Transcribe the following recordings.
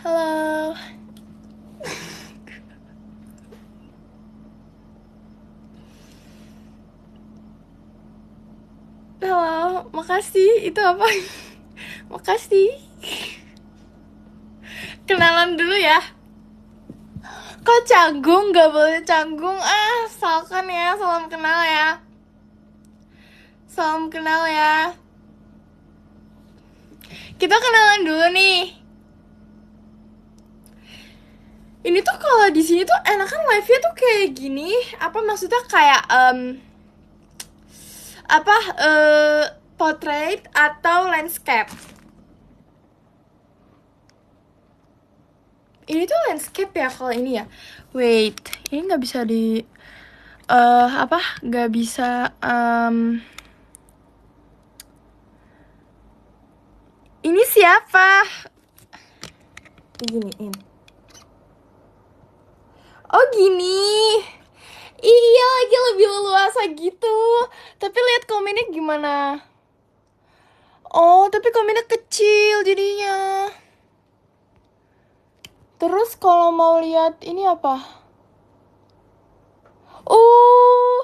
Halo. Halo, makasih. Itu apa? Makasih. Kenalan dulu ya. Kok canggung? Gak boleh canggung. Salkan ya. Salam kenal ya. Salam kenal ya. Kita kenalan dulu nih. Ini tuh kalau di sini tuh enakan live-nya tuh kayak gini. Apa maksudnya kayak apa portrait atau landscape? Ini tuh landscape ya kalau ini ya. Wait, ini nggak bisa di apa? Nggak bisa ini siapa? Giniin. Oh gini. Iya lagi lebih leluasa gitu. Tapi lihat komennya gimana? Oh, tapi komennya kecil jadinya. Terus kalau mau lihat ini apa? Oh,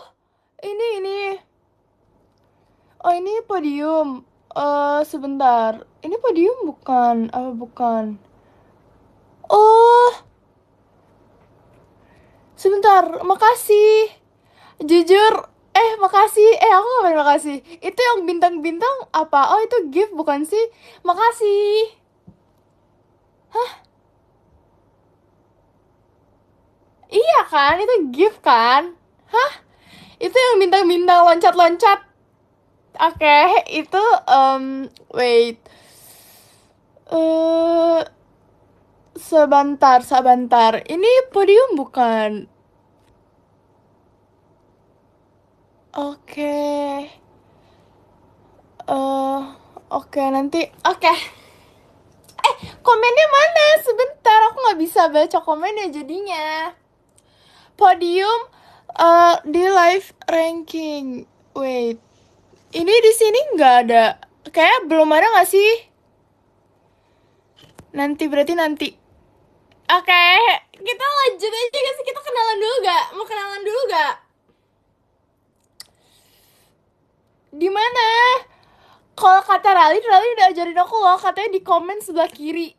ini. Oh, ini podium. Sebentar. Ini podium bukan? Apa bukan? Oh, sebentar. Makasih. Jujur, makasih. Aku ngapain makasih? Itu yang bintang-bintang apa? Oh, itu gift bukan sih? Makasih. Iya kan? Itu gift kan? Hah? Itu yang bintang-bintang loncat-loncat. Oke, itu wait. Eh sebentar. Ini podium bukan? Oke. eh oke, nanti. Oke. Komennya mana? Sebentar, aku nggak bisa baca komennya jadinya. Podium di live ranking. Wait, ini di sini nggak ada. Kayak belum ada nggak sih? Nanti berarti nanti. Oke, kita lanjut aja gak sih? Kita kenalan dulu gak? Mau kenalan dulu gak? Di mana? Kalau kata Rali udah ajarin aku loh, katanya di komen sebelah kiri.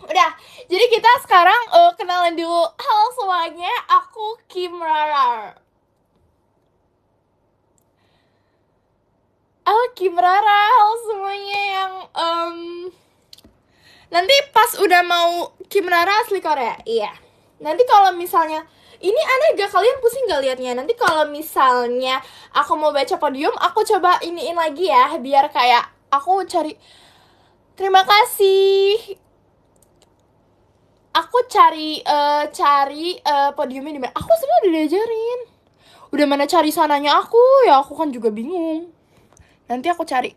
Udah, jadi kita sekarang kenalan dulu. Halo semuanya, aku Kim Rara. Halo Kim Rara, halo semuanya yang nanti pas udah mau Kim Rara asli Korea, iya. Nanti kalau misalnya ini aneh gak, kalian pusing gak liatnya? Nanti kalau misalnya aku mau baca podium, aku coba iniin lagi ya, biar kayak aku cari. Terima kasih. Aku cari podiumnya di mana? Aku sebenarnya udah diajarin. Udah mana cari sananya aku, ya aku kan juga bingung. Nanti aku cari.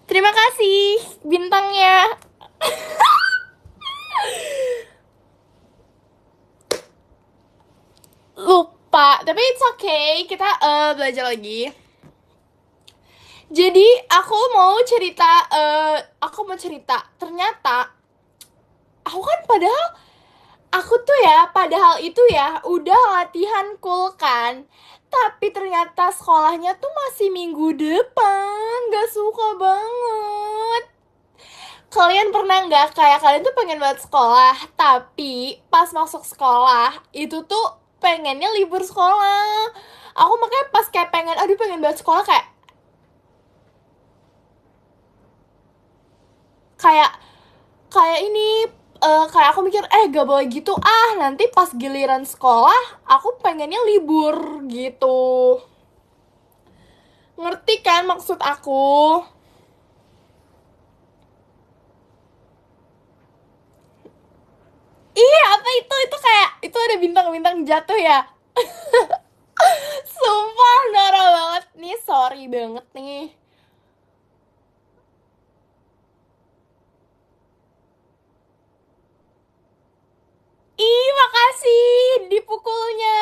Terima kasih bintangnya. Lupa, tapi it's okay. Kita belajar lagi. Jadi aku mau cerita. Ternyata aku kan padahal itu ya udah latihan cool kan. Tapi ternyata sekolahnya tuh masih minggu depan. Gak suka banget. Kalian pernah nggak kayak kalian tuh pengen banget sekolah, tapi pas masuk sekolah itu tuh pengennya libur sekolah. Aku makanya pas kayak pengen banget sekolah, kayak kayak kayak ini kayak aku mikir gak boleh gitu, nanti pas giliran sekolah aku pengennya libur gitu. Ngerti kan maksud aku? Iya, apa itu kayak itu ada bintang-bintang jatuh ya. Sumpah norak banget nih, sorry banget nih. Ih, makasih dipukulnya.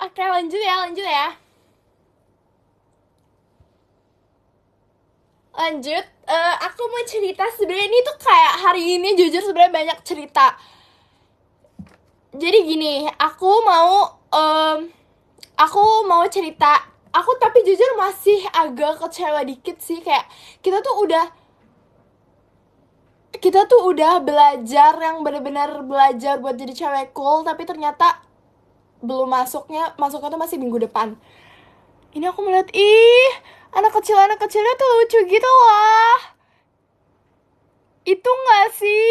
Oke, lanjut ya, lanjut ya. Lanjut, aku mau cerita sebenarnya ini tuh kayak hari ini jujur sebenarnya banyak cerita. Jadi gini, aku mau cerita. Aku tapi jujur masih agak kecewa dikit sih, kayak kita tuh udah kita tuh udah belajar yang benar-benar belajar buat jadi cewek cool, tapi ternyata belum masuknya tuh masih minggu depan. Ini aku melihat, ih, anak kecilnya tuh lucu gitu loh. Itu nggak sih?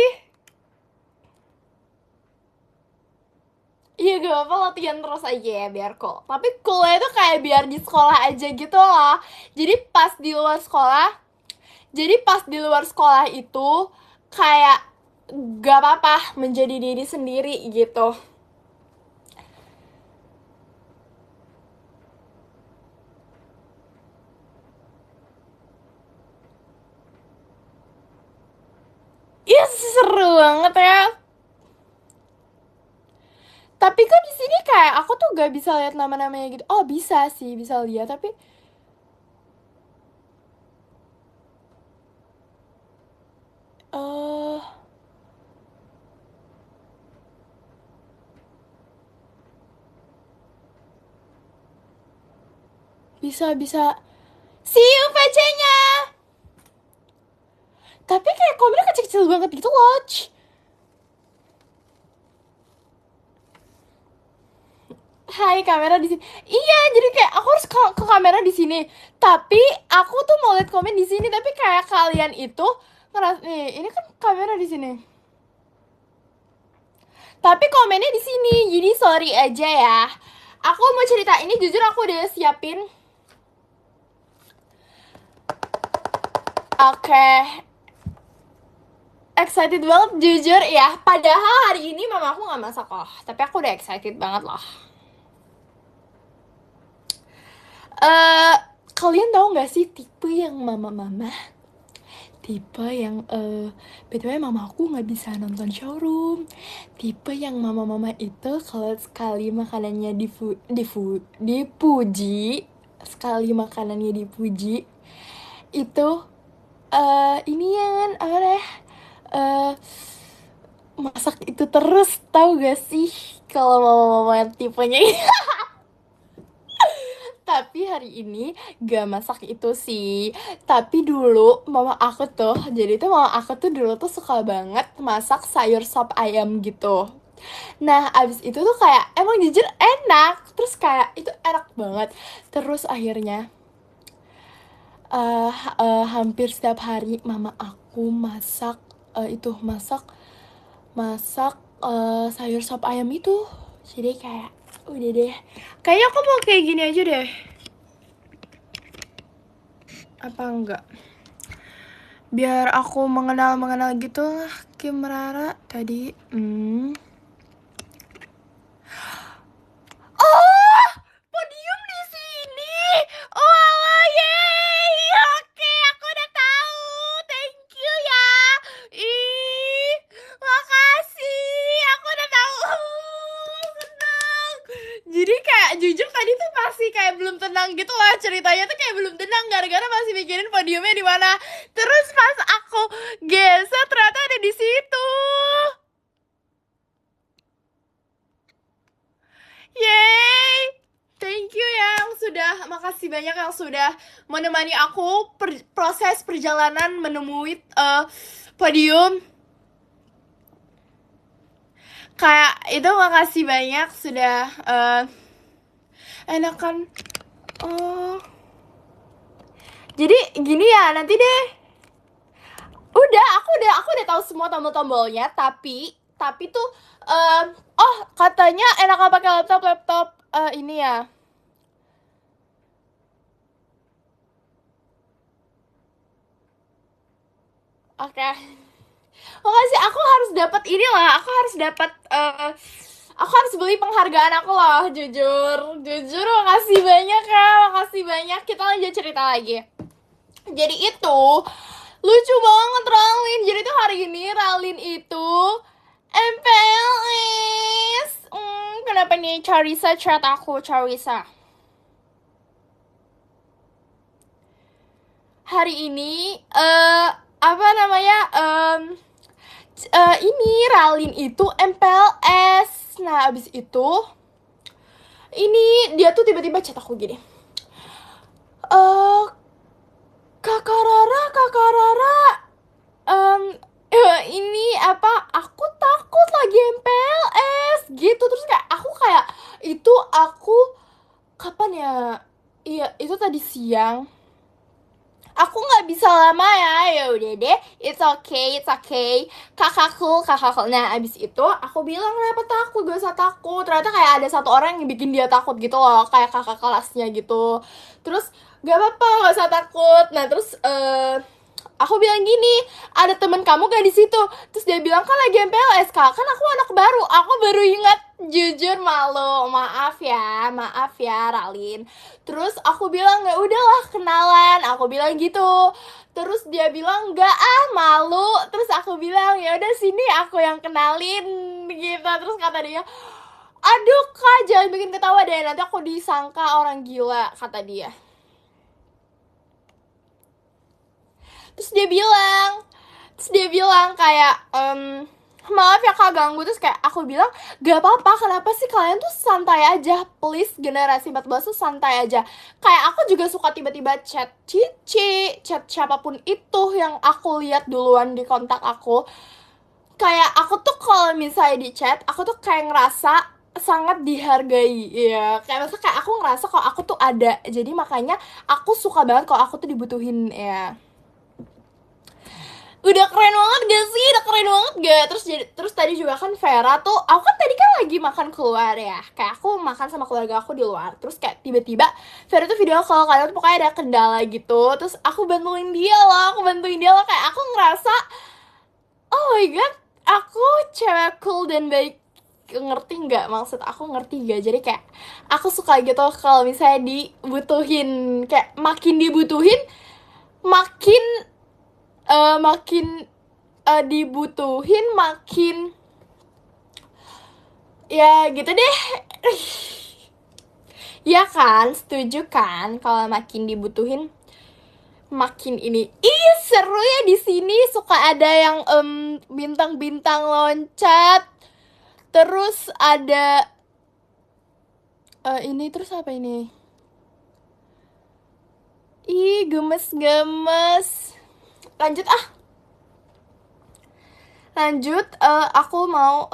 Iya gak apa-apa, latihan terus aja ya biar cool. Tapi coolnya itu kayak biar di sekolah aja gitu loh. Jadi pas di luar sekolah, jadi pas di luar sekolah itu kayak gak apa-apa menjadi diri sendiri gitu. Iya seru banget ya. Tapi kok di sini kayak aku tuh gak bisa lihat nama-namanya gitu. Oh bisa sih, bisa lihat tapi eh bisa. See you VC-nya. Tapi kayak komennya kecil-kecil banget gitu loh. Hai, kamera di sini. Iya, jadi kayak aku harus ke kamera di sini. Tapi aku tuh mau lihat komen di sini, tapi kayak kalian itu ngeras nih, ini kan kamera di sini. Tapi komennya di sini. Jadi sorry aja ya. Aku mau cerita ini jujur aku udah siapin. Oke. Excited banget jujur ya. Padahal hari ini mama aku nggak masak loh. Tapi aku udah excited banget loh. Eh, kalian tahu nggak sih tipe yang mama-mama? Tipe yang btw mama aku nggak bisa nonton showroom. Tipe yang mama-mama itu kalau sekali makanannya dipuji, sekali makanannya dipuji, itu ini yang apa deh, eh masak itu terus. Tahu gak sih kalau mama-mama tipenya ini? Tapi hari ini gak masak itu sih. Tapi dulu mama aku tuh, jadi tuh mama aku tuh dulu tuh suka banget masak sayur sop ayam gitu. Nah abis itu tuh kayak emang jujur enak. Terus kayak itu enak banget. Terus akhirnya hampir setiap hari mama aku masak itu masak sayur sop ayam itu. Jadi kayak udah deh, kayaknya aku mau kayak gini aja deh. Apa enggak, biar aku mengenal gitu lah Kim Rara tadi. Oh, podium di sini. Oh alah, yeay. Oke, aku udah tahu. Thank you ya. Ih, makasih. Aku udah tahu. Senang. Jadi kayak jujur tadi tuh masih kayak belum tenang gitu lah, ceritanya tuh kayak belum tenang gara-gara masih mikirin podiumnya di mana. Terus pas aku geser ternyata ada di situ. Yeay. Thank you ya yang sudah, makasih banyak yang sudah menemani aku proses perjalanan menemui podium. Kayak itu makasih banyak sudah enak kan. Oh. Jadi gini ya, nanti deh. Aku udah tahu semua tombol-tombolnya, tapi tuh oh, katanya enak pakai laptop ini ya. Oke. Makasih, aku harus dapat ini lah. Aku harus beli penghargaan aku loh, jujur. Jujur makasih banyak ya, makasih banyak. Kita lanjut cerita lagi. Jadi itu lucu banget Ralin. Jadi tuh hari ini Ralin itu MPLS. Kenapa nih Charissa chat aku, Charissa? Hari ini, apa namanya, ini Ralin itu MPLS. Nah, abis itu, ini dia tuh tiba-tiba chat aku gini. Kakak Rara, ini apa? Aku takut lagi MPLS gitu. Terus kayak aku kayak itu aku kapan ya? Iya, itu tadi siang. Aku nggak bisa lama ya udah deh, it's okay, kakakku. Nah abis itu aku bilang kenapa takut, gak usah takut. Ternyata kayak ada satu orang yang bikin dia takut gitu loh, kayak kakak kelasnya gitu. Terus gak apa-apa, gak usah takut. Nah terus aku bilang gini, ada temen kamu gak di situ? Terus dia bilang kan lagi MPLS kak, kan aku anak baru, aku baru ingat. Jujur malu, maaf ya Ralin. Terus aku bilang ya udahlah kenalan, aku bilang gitu. Terus dia bilang enggak malu. Terus aku bilang ya udah sini aku yang kenalin gitu. Terus kata dia, aduh kak jangan bikin ketawa deh, nanti aku disangka orang gila, kata dia. Terus dia bilang kayak maaf ya kak ganggu. Terus kayak aku bilang gak apa-apa, kenapa sih kalian tuh santai aja, please, generasi 14 tuh santai aja. Kayak aku juga suka tiba-tiba chat Cici, chat siapapun itu yang aku lihat duluan di kontak aku. Kayak aku tuh kalau misalnya di chat, aku tuh kayak ngerasa sangat dihargai ya. Kayak maksudnya kayak aku ngerasa kalau aku tuh ada, jadi makanya aku suka banget kalau aku tuh dibutuhin ya. Udah keren banget gak sih? Udah keren banget gak? Terus tadi juga kan Vera tuh, aku kan tadi kan lagi makan keluar ya, kayak aku makan sama keluarga aku di luar. Terus kayak tiba-tiba Vera tuh video call, kalian tuh pokoknya ada kendala gitu. Terus aku bantuin dia lah, kayak aku ngerasa oh my god, aku cewek cool dan baik. Ngerti nggak maksud aku, ngerti gak? Jadi kayak aku suka gitu kalau misalnya dibutuhin, kayak makin dibutuhin makin dibutuhin makin ya gitu deh. Ya kan, setuju kan kalau makin dibutuhin makin ini. Ih seru ya di sini, suka ada yang bintang-bintang loncat. Terus ada ini, terus apa ini? Ih gemes. Lanjut, aku mau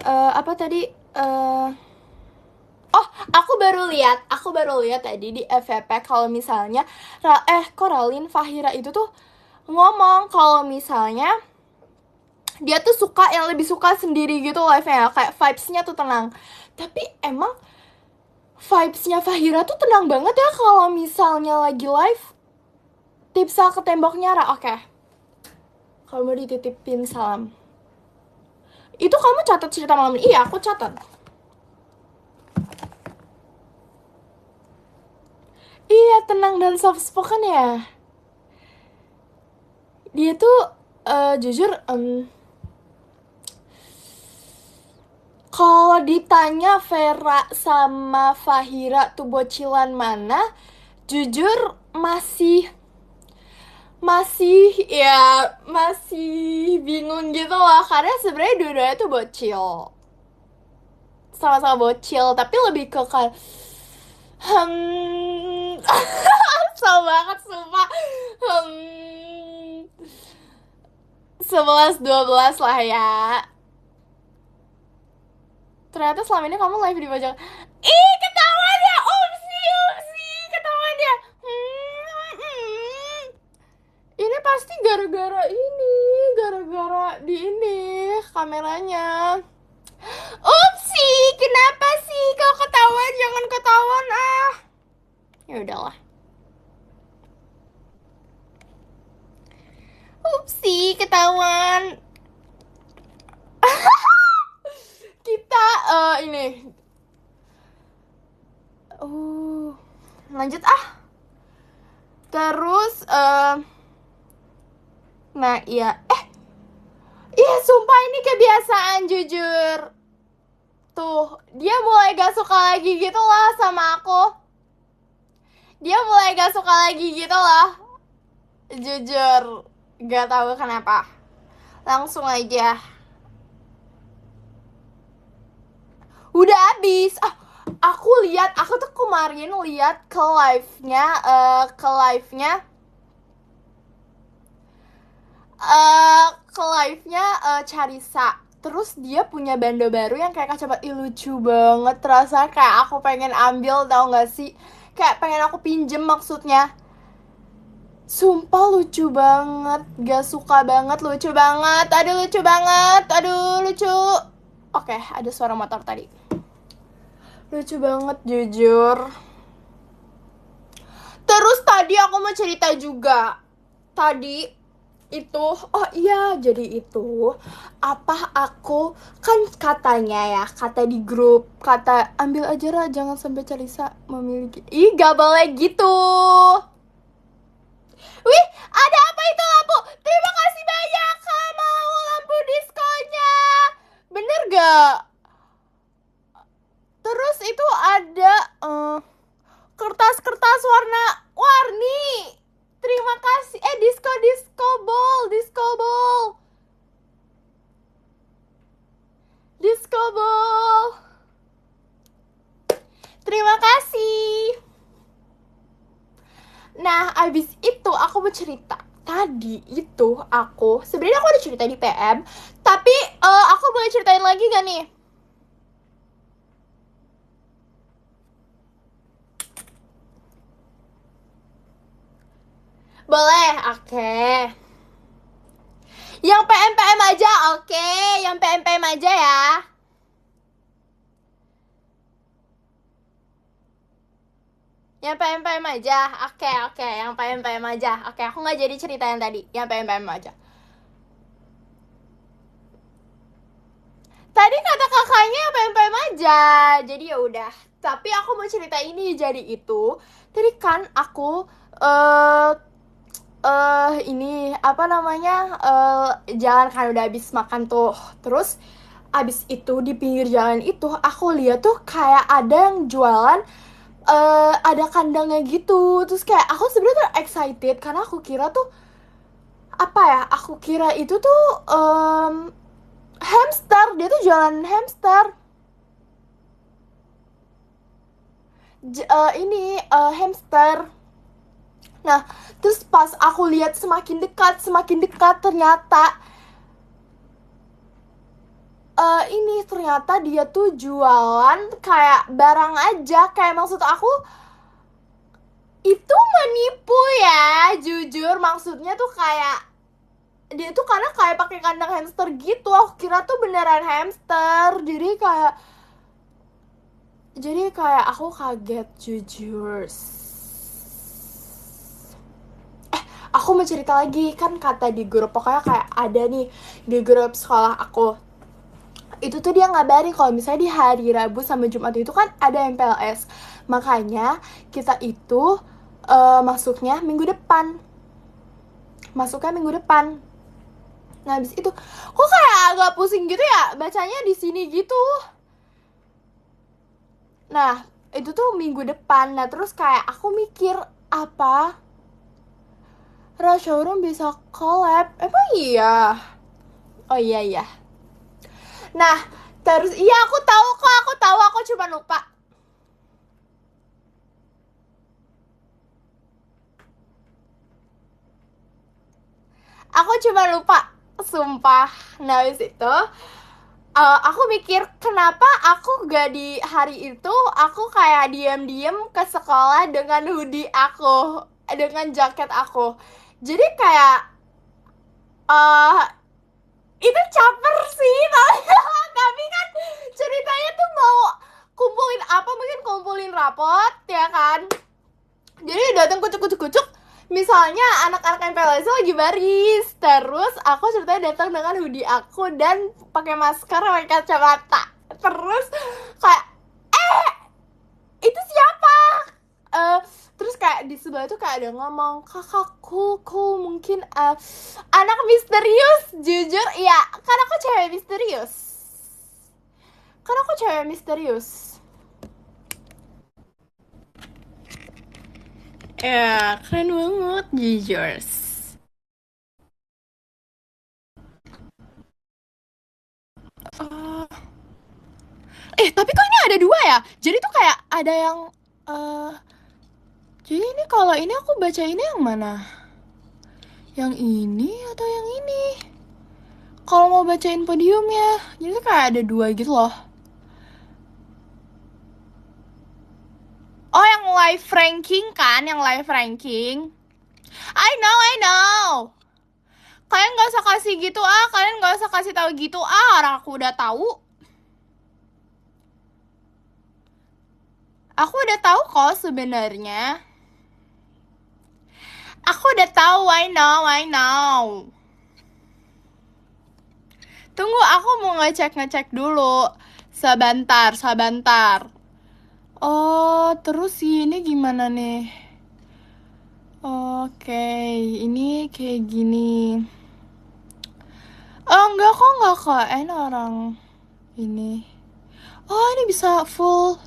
apa tadi? Oh, aku baru lihat tadi di FVP kalau misalnya kok Ralin Fahira itu tuh ngomong kalau misalnya dia tuh suka yang lebih suka sendiri gitu live-nya, kayak vibes-nya tuh tenang. Tapi emang vibes-nya Fahira tuh tenang banget ya kalau misalnya lagi live. Tipsa ke temboknya Ra, oke. Kalau mau dititipin salam. Itu kamu catat cerita malam ini? Iya, aku catat. Iya, tenang dan soft spoken ya. Dia tuh jujur kalau ditanya Vera sama Fahira tuh bocilan mana, jujur masih bingung gitu loh, karena sebenarnya dua-duanya tuh bocil, sama-sama bocil, tapi lebih ke kayak asal banget sumpah. 11-12 lah ya. Ternyata selama ini kamu live di pojok. Ih ketahuan ya, upsi ketahuan ya. Ini pasti gara-gara di ini kameranya. Upsi, kenapa sih kau ketahuan? Jangan ketahuan ah. Ya udahlah. Upsi, ketahuan. Kita ini. Lanjut ah. Terus nah iya. Ih, sumpah ini kebiasaan jujur. Tuh, dia mulai gak suka lagi gitu loh sama aku. Dia mulai gak suka lagi gitu loh. Jujur, gak tahu kenapa. Langsung aja. Udah habis. Ah, aku tuh kemarin lihat ke live-nya, ke live-nya Charissa. Terus dia punya bando baru yang kayak kacamata. Ih, lucu banget. Terasa kayak aku pengen ambil, tau gak sih? Kayak pengen aku pinjem maksudnya. Sumpah lucu banget. Gak suka banget, lucu banget. Aduh, lucu banget. Aduh, lucu. Oke, ada suara motor tadi. Lucu banget, jujur. Terus tadi aku mau cerita juga. Tadi itu, oh iya, jadi itu apa aku kan katanya ya, kata di grup, kata ambil aja lah, jangan sampai Calisa memiliki. Ih, gak boleh gitu. Wih, ada apa itu lampu? Terima kasih banyak, mau lampu diskonya. Bener gak? Terus itu ada kertas-kertas warni. Terima kasih. Disco ball, disco ball. Disco ball. Terima kasih. Nah, abis itu aku mau cerita. Tadi itu aku, sebenarnya aku udah cerita di PM, tapi aku boleh ceritain lagi gak nih? Boleh, oke. Yang PM aja, oke. Yang PM aja ya. Yang PM aja, oke. Yang PM aja, oke. Aku nggak jadi cerita yang tadi. Yang PM aja. Tadi kata kakaknya yang PM aja, jadi ya udah. Tapi aku mau cerita ini, jadi itu. Tadi kan aku ini apa namanya, jalan kan udah habis makan tuh. Terus abis itu di pinggir jalan itu aku lihat tuh kayak ada yang jualan, ada kandangnya gitu. Terus kayak aku sebenarnya tuh excited karena aku kira tuh apa ya, aku kira itu tuh hamster. Dia tuh jualan hamster. Ini hamster. Nah, terus pas aku lihat semakin dekat ternyata ini ternyata dia tuh jualan kayak barang aja. Kayak maksud aku itu menipu ya, jujur. Maksudnya tuh kayak dia tuh karena kayak pakai kandang hamster gitu. Aku kira tuh beneran hamster. Jadi kayak aku kaget, jujur. Aku mau cerita lagi, kan kata di grup, pokoknya kayak ada nih di grup sekolah aku. Itu tuh dia ngabarin kalau misalnya di hari Rabu sama Jumat itu kan ada MPLS. Makanya kita itu masuknya minggu depan. Nah, habis itu kok kayak agak pusing gitu ya bacanya di sini gitu. Nah, itu tuh minggu depan. Nah, terus kayak aku mikir, apa Rush Showroom bisa collab? Emang iya? Oh iya. Nah, terus iya aku tahu kok, aku cuma lupa. Aku cuma lupa, sumpah. Nah, habis itu aku mikir kenapa aku gak di hari itu aku kayak diam-diam ke sekolah dengan hoodie aku, dengan jaket aku. Jadi kayak uh, itu caper sih, tapi kan ceritanya tuh mau kumpulin apa, mungkin kumpulin rapot ya kan. Jadi datang kucuk misalnya anak-anak MPLS lagi baris, terus aku ceritanya datang dengan hoodie aku dan pakai masker, pakai kacamata. Terus kayak itu siapa? Terus kayak di sebelah itu kayak ada ngomong, kakakku mungkin anak misterius. Jujur ya, kan aku cewek misterius. Ya, keren banget, jujur. Oh. Tapi kok ini ada dua ya? Jadi tuh kayak ada yang eh jadi ini kalau ini aku baca ini yang mana? Yang ini atau yang ini? Kalau mau bacain podium ya, jadi tuh kayak ada dua gitu loh. Oh, yang live ranking kan, yang live ranking. I know. Kalian gak usah kasih gitu kalian gak usah kasih tahu gitu orang aku udah tahu. Aku udah tahu kok sebenarnya. Aku udah tahu, I know. Tunggu, aku mau ngecek dulu. Sebentar. Oh, terus ini gimana nih? Oke, ini kayak gini. Oh, enggak kok, enak orang ini. Oh, ini bisa full.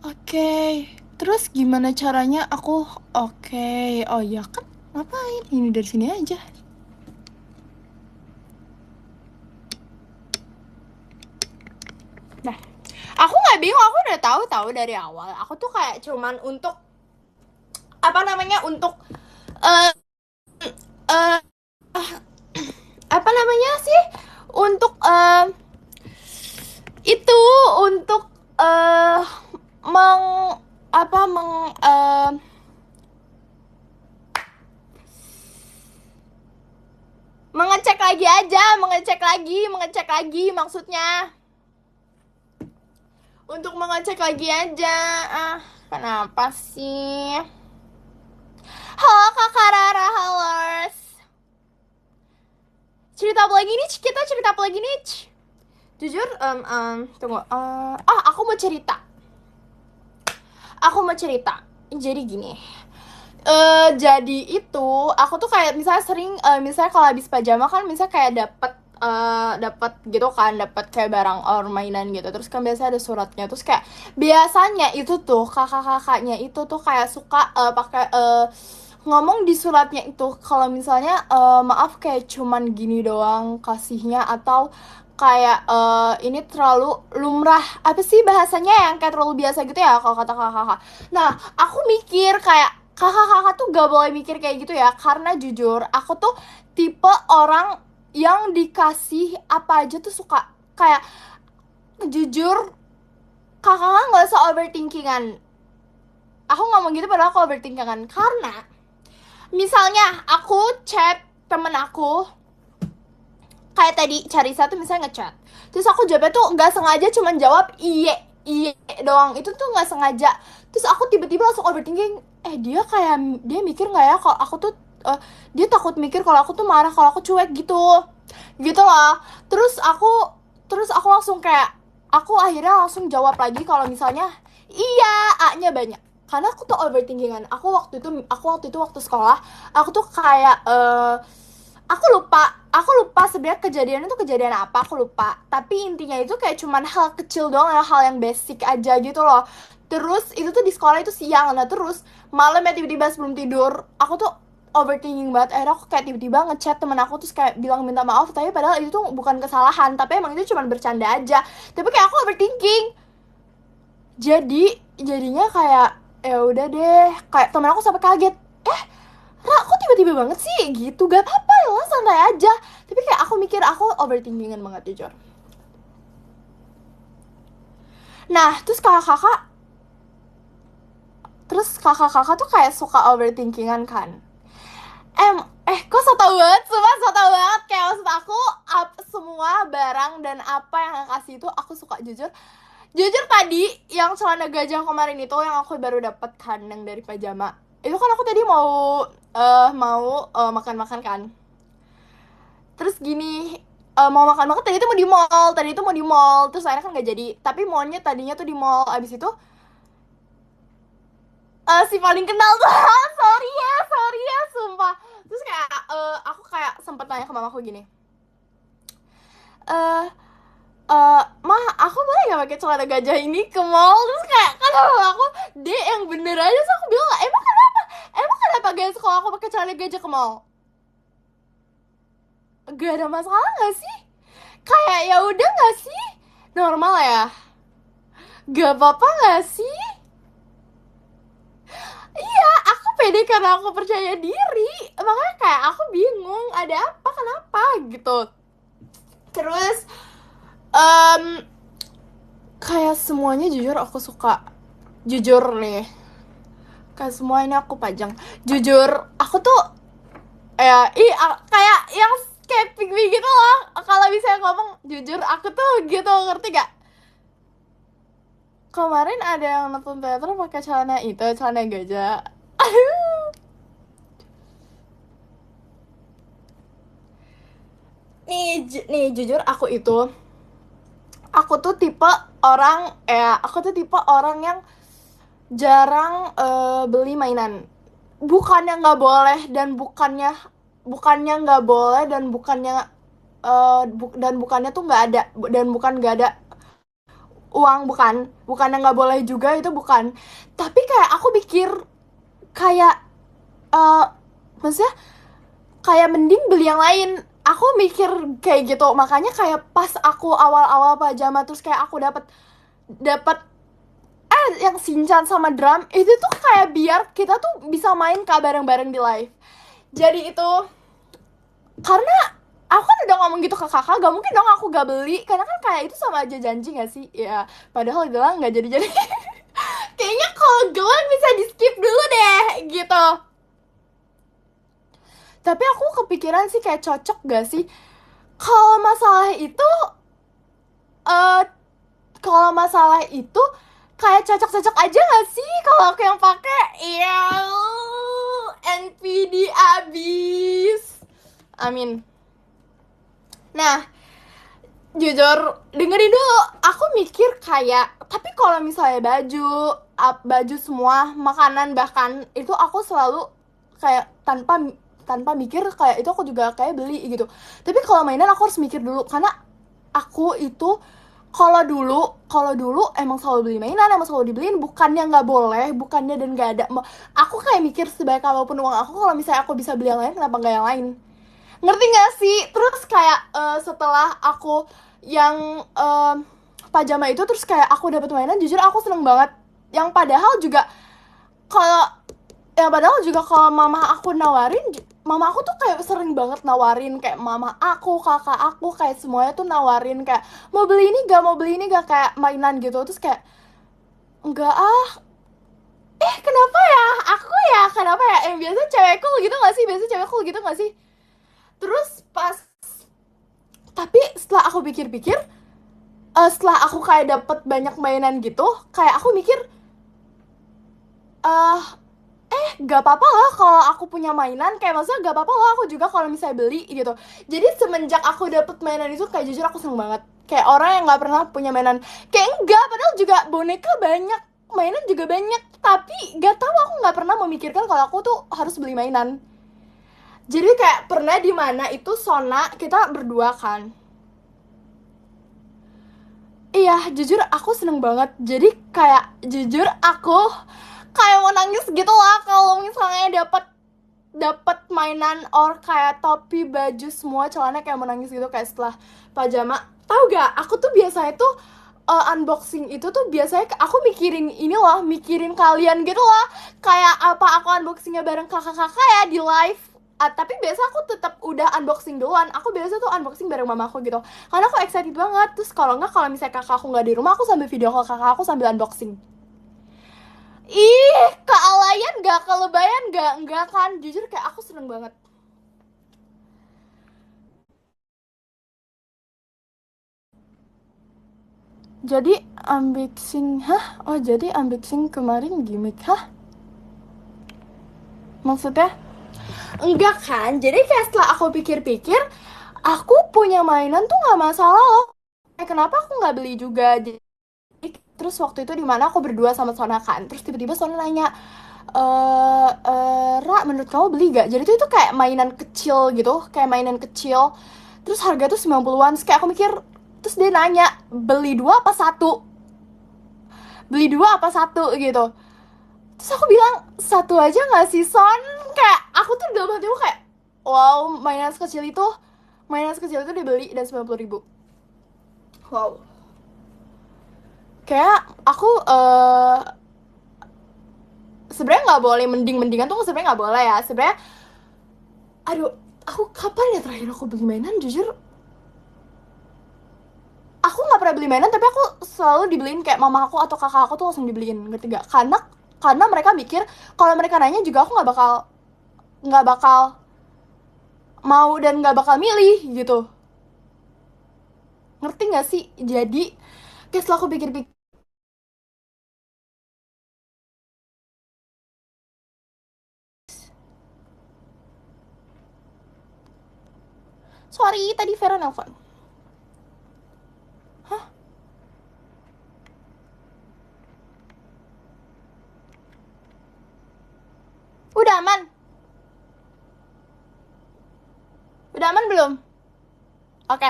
Oke, terus gimana caranya aku? Oke, oh ya kan, ngapain? Ini dari sini aja. Nah, aku nggak bingung, aku udah tahu dari awal. Aku tuh kayak cuman untuk apa namanya, untuk eh eh apa namanya sih? Untuk itu untuk eh meng apa meng mengecek lagi aja, mengecek lagi maksudnya. Untuk mengecek lagi aja. Kenapa sih? Halo Kakak Rara, halers. Kita cerita apa lagi nih? Jujur, tunggu. Aku mau cerita. Jadi gini. Jadi itu aku tuh kayak misalnya sering misalnya kalau habis pajama kan misalnya kayak dapat gitu kan, dapat kayak barang or mainan gitu, terus kan biasanya ada suratnya, terus kayak biasanya itu tuh kakaknya itu tuh kayak suka pakai ngomong di suratnya itu kalau misalnya maaf kayak cuman gini doang kasihnya, atau kayak ini terlalu lumrah, apa sih bahasanya yang kayak terlalu biasa gitu ya kalau kata kakak. Nah, aku mikir kayak kakak tuh gak boleh mikir kayak gitu ya, karena jujur aku tuh tipe orang yang dikasih apa aja tuh suka. Kayak jujur kakak nggak usah overthinkingan. Aku ngomong gitu padahal aku overthinkingan, karena misalnya aku chat temen aku kayak tadi Carissa tuh misalnya ngechat, terus aku jawabnya tuh nggak sengaja cuman jawab iye doang, itu tuh nggak sengaja. Terus aku tiba-tiba langsung overthinking, dia mikir nggak ya kalau aku tuh dia takut mikir kalau aku tuh marah kalau aku cuek gitu loh. Terus aku langsung kayak aku akhirnya langsung jawab lagi kalau misalnya iya A-nya banyak, karena aku tuh overthinkingan. Aku waktu itu waktu sekolah aku tuh kayak aku lupa sebenarnya kejadian itu kejadian apa, aku lupa, tapi intinya itu kayak cuman hal kecil doang ya, hal yang basic aja gitu loh. Terus itu tuh di sekolah itu siang, nah terus malam ya tiba-tiba sebelum tidur aku tuh overthinking banget. Akhirnya aku kayak tiba-tiba ngechat temen aku terus kayak bilang minta maaf, tapi padahal itu tuh bukan kesalahan, tapi emang itu cuman bercanda aja, tapi kayak aku overthinking. Jadinya kayak ya udah deh, kayak temen aku sampai kaget, Ra, kok tiba-tiba banget sih gitu. Gak apa-apa ya, santai aja. Tapi kayak aku mikir aku overthinkingan banget jujur. Nah, kakak-kakak tuh kayak suka overthinkingan kan. Kok so tau banget, sumpah so tau banget. Kayak maksud aku semua barang dan apa yang aku kasih itu aku suka. Jujur tadi yang celana gajah kemarin itu yang aku baru dapet kan, yang dari pajama itu kan, aku tadi mau makan-makan kan. Terus gini, mau makan tadi itu mau di mall, terus akhirnya kan nggak jadi. Tapi maunya tadinya tuh di mall, abis itu si paling kenal tuh sorry ya tanya ke mamaku gini, eh mah aku boleh nggak pakai celana gajah ini ke mall? Terus kayak kata mama aku, dek yang bener aja. Terus aku bilang, emang kenapa guys kalau aku pakai celana gajah ke mall? Gak ada masalah nggak sih? Kayak ya udah nggak sih? Normal ya? Gak apa-apa nggak sih? Iya, aku pede karena aku percaya diri. Makanya kayak aku bingung, ada apa, kenapa gitu. Terus, em, kayak semuanya jujur aku suka. Jujur nih, kayak semua ini aku pajang. Jujur, aku tuh ya, kayak yang kayak pygmy gitu loh. Kalau bisa ngomong jujur, aku tuh gitu, ngerti gak? Kemarin ada yang nonton teater pakai celana itu, celana gajah. Nih jujur aku tuh tipe aku tuh tipe orang yang jarang beli mainan. Bukannya nggak boleh dan bukannya nggak boleh dan bukannya tuh nggak ada, dan bukan nggak ada uang, bukannya nggak boleh juga, itu bukan. Tapi kayak aku pikir kayak eh maksudnya kayak mending beli yang lain. Aku mikir kayak gitu, makanya kayak pas aku awal-awal pajama terus kayak aku dapat dapat yang Shinchan sama drum itu tuh kayak biar kita tuh bisa main kak bareng-bareng di live. Jadi itu karena aku kan udah ngomong gitu ke kakak, gak mungkin dong aku gak beli, karena kan kayak itu sama aja janji gak sih ya. Padahal gelang nggak jadi-jadi. Kayaknya kalau gelang bisa di skip dulu deh gitu. Tapi aku kepikiran sih kayak cocok gak sih kalau masalah itu, eh kalau masalah itu kayak cocok-cocok aja gak sih kalau aku yang pakai. Iya, NPD abis. Amin. Nah, jujur dengerin dulu, aku mikir kayak, tapi kalau misalnya baju semua makanan bahkan itu aku selalu kayak tanpa tanpa mikir kayak itu aku juga kayak beli gitu. Tapi kalau mainan aku harus mikir dulu, karena aku itu kalau dulu emang selalu beli mainan, emang selalu dibeliin, bukannya nggak boleh, bukannya dan nggak ada. Aku kayak mikir sebaik apapun uang aku, kalau misalnya aku bisa beli yang lain, kenapa nggak yang lain? Ngerti nggak sih? Terus kayak setelah aku yang pajama itu, terus kayak aku dapet mainan, jujur aku seneng banget. Yang padahal juga kalau kalau mama aku nawarin, mama aku tuh kayak sering banget nawarin, kayak mama aku, kakak aku, kayak semuanya tuh nawarin kayak mau beli ini gak, mau beli ini gak, kayak mainan gitu. Terus kayak enggak ah, kenapa ya, aku ya kenapa ya, yang biasa cewek cool gitu gak sih, biasa cewek cool gitu gak sih. Terus pas, tapi setelah aku pikir-pikir, setelah aku kayak dapet banyak mainan gitu, kayak aku mikir, eh gak apa-apa lah kalau aku punya mainan, kayak maksudnya gak apa-apa lah aku juga kalau misalnya beli gitu. Jadi semenjak aku dapet mainan itu, kayak jujur aku seneng banget, kayak orang yang gak pernah punya mainan. Kayak enggak, padahal juga boneka banyak, mainan juga banyak, tapi gak tahu, aku gak pernah memikirkan kalau aku tuh harus beli mainan. Jadi kayak pernah di mana itu Sona, kita berdua kan. Iya, jujur aku seneng banget. Jadi kayak jujur aku kayak mau nangis gitu lah kalau misalnya dapat dapat mainan or kayak topi, baju, semua celana, kayak mau nangis gitu kayak setelah pajama. Tahu gak? Aku tuh biasanya tuh unboxing itu tuh biasanya aku mikirin ini loh, mikirin kalian gitu loh. Kayak apa aku unboxingnya bareng kakak-kakak ya di live. Tapi biasa aku tetap udah unboxing duluan. Aku biasa tuh unboxing bareng mamaku gitu. Karena aku excited banget. Terus kalau nggak, kalau misalnya kakak aku nggak di rumah, aku sambil video call kakak aku sambil unboxing. Ih, kealayan gak, kelebayan gak, enggak kan? Jujur kayak aku seneng banget. Jadi unboxing, hah? Oh, jadi unboxing kemarin gimmick, hah? Maksudnya? Enggak kan? Jadi kayak setelah aku pikir-pikir, aku punya mainan tuh nggak masalah loh. Kenapa aku nggak beli juga? Jadi terus waktu itu di mana aku berdua sama Sona kan. Terus tiba-tiba Sona nanya, Ra, menurut kamu beli gak? Jadi tuh itu kayak mainan kecil gitu, kayak mainan kecil. Terus harga tuh 90-an. Terus kayak aku mikir, terus dia nanya, beli dua apa satu? Beli dua apa satu gitu. Terus aku bilang, satu aja gak sih, Son? Kayak, aku tuh dalam hati aku kayak, wow, mainan sekecil itu dibeli dan 90.000. Wow. Kayak, aku, sebenarnya nggak boleh mendingan tuh sebenarnya nggak boleh ya. Sebenarnya, aduh, aku kapan ya terakhir aku beli mainan? Jujur, aku nggak pernah beli mainan, tapi aku selalu dibeliin kayak mama aku atau kakak aku tuh langsung dibeliin, ngerti gak? Karena mereka mikir kalau mereka nanya juga aku nggak bakal mau dan nggak bakal milih gitu, ngerti nggak sih? Jadi kayak setelah aku pikir-pikir, sorry tadi Vera nelfon. Hah, udah aman? Udah aman belum? Oke.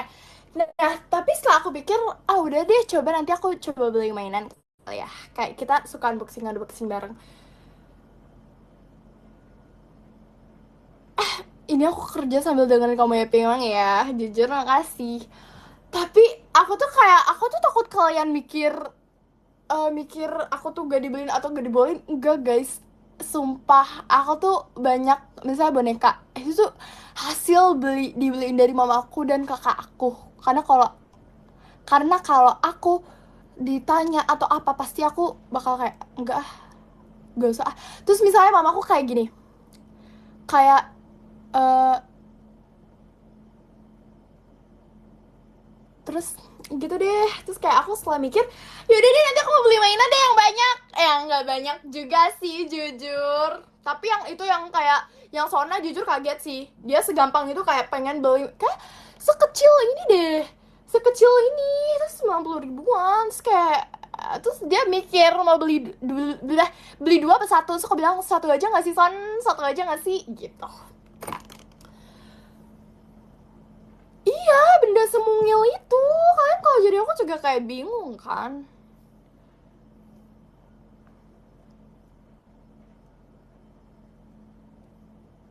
Nah, tapi setelah aku pikir, ah udah deh, coba nanti aku coba beli mainan kali ya. Kayak kita suka unboxing bareng. Ini aku kerja sambil dengerin kamu ya, emang ya. Jujur makasih. Tapi aku tuh takut kalian mikir aku tuh gak dibeliin atau gak dibolehin. Enggak, guys. Sumpah, aku tuh banyak misalnya boneka. Itu tuh hasil dibeliin dari mamaku dan kakak aku. Karena kalau aku ditanya atau apa pasti aku bakal kayak enggak ah, gak usah ah. Terus misalnya mamaku kayak gini, kayak eh terus gitu deh. Terus kayak aku setelah mikir, yaudah deh nanti aku mau beli mainan deh yang banyak. Nggak banyak juga sih jujur, tapi yang itu yang kayak yang Sona jujur kaget sih, dia segampang itu kayak pengen beli kayak sekecil ini deh, sekecil ini. Terus 90 ribuan. Terus kayak terus dia mikir mau beli dua apa satu. Terus aku bilang satu aja nggak sih Son, satu aja nggak sih gitu. Iya, benda semungil itu kan, kalau jadi aku juga kayak bingung kan.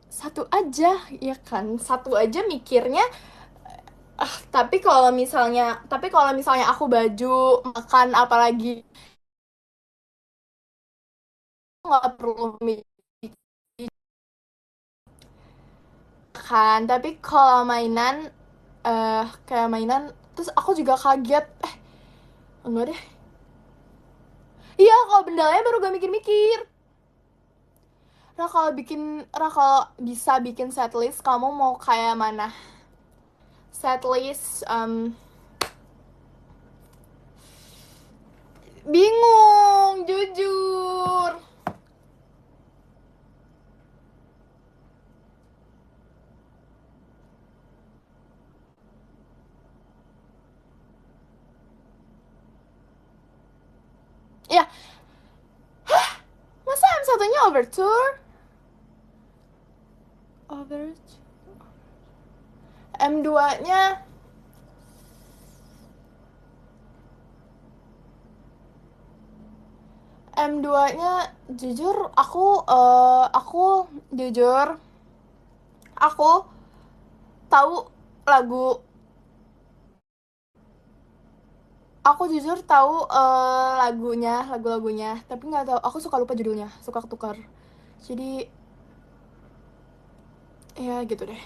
Satu aja, ya kan, satu aja mikirnya. Tapi kalau misalnya aku baju makan apalagi, nggak perlu mikir kan. Tapi kalau mainan, kayak mainan, terus aku juga kaget. Enggak deh. Iya, kalau bendanya baru gak mikir-mikir. Kalau bisa bikin setlist, kamu mau kayak mana? Setlist, bingung, jujur. Ya, masa M1-nya Overture? Overture. M2-nya M2-nya jujur jujur aku tahu lagu aku jujur tahu lagu-lagunya, tapi nggak tahu, aku suka lupa judulnya, suka ketukar. Jadi ya gitu deh.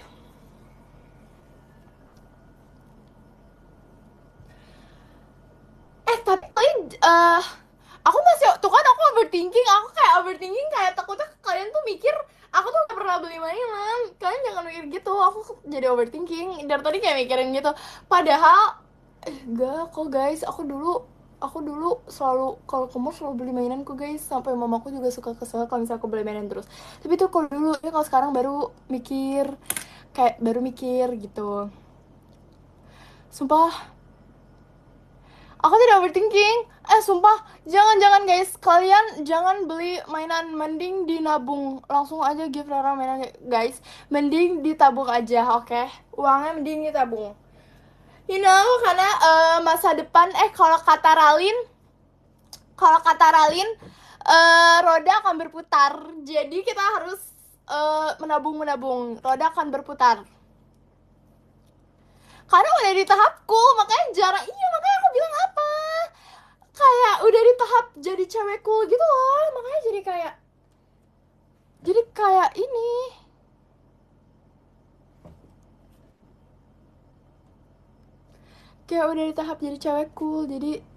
Tapi aku masih tuh kan, aku overthinking kayak takutnya kalian tuh mikir aku tuh gak pernah beli mainan. Kalian jangan mikir gitu, aku jadi overthinking dari tadi kayak mikirin gitu. Padahal enggak kok guys, aku dulu selalu, kalau kamu selalu beli mainan kok guys, sampai mamaku juga suka kesel kalau misalnya aku beli mainan terus. Tapi tuh kalau dulu ya, kalau sekarang baru mikir gitu. Sumpah, Aku tidak overthinking. Sumpah, jangan-jangan guys, kalian jangan beli mainan, mending dinabung. Langsung aja give Rara mainan guys. Mending ditabung aja, oke? Uangnya mending ditabung. Karena masa depan kalau kata Ralin roda akan berputar. Jadi kita harus menabung-menabung. Roda akan berputar. Karena udah di tahapku, makanya jarang. Iya, makanya aku bilang apa? Kayak udah di tahap jadi cewek cool gitu loh. Makanya jadi kayak ini. Kayak udah di tahap jadi cewek cool. Jadi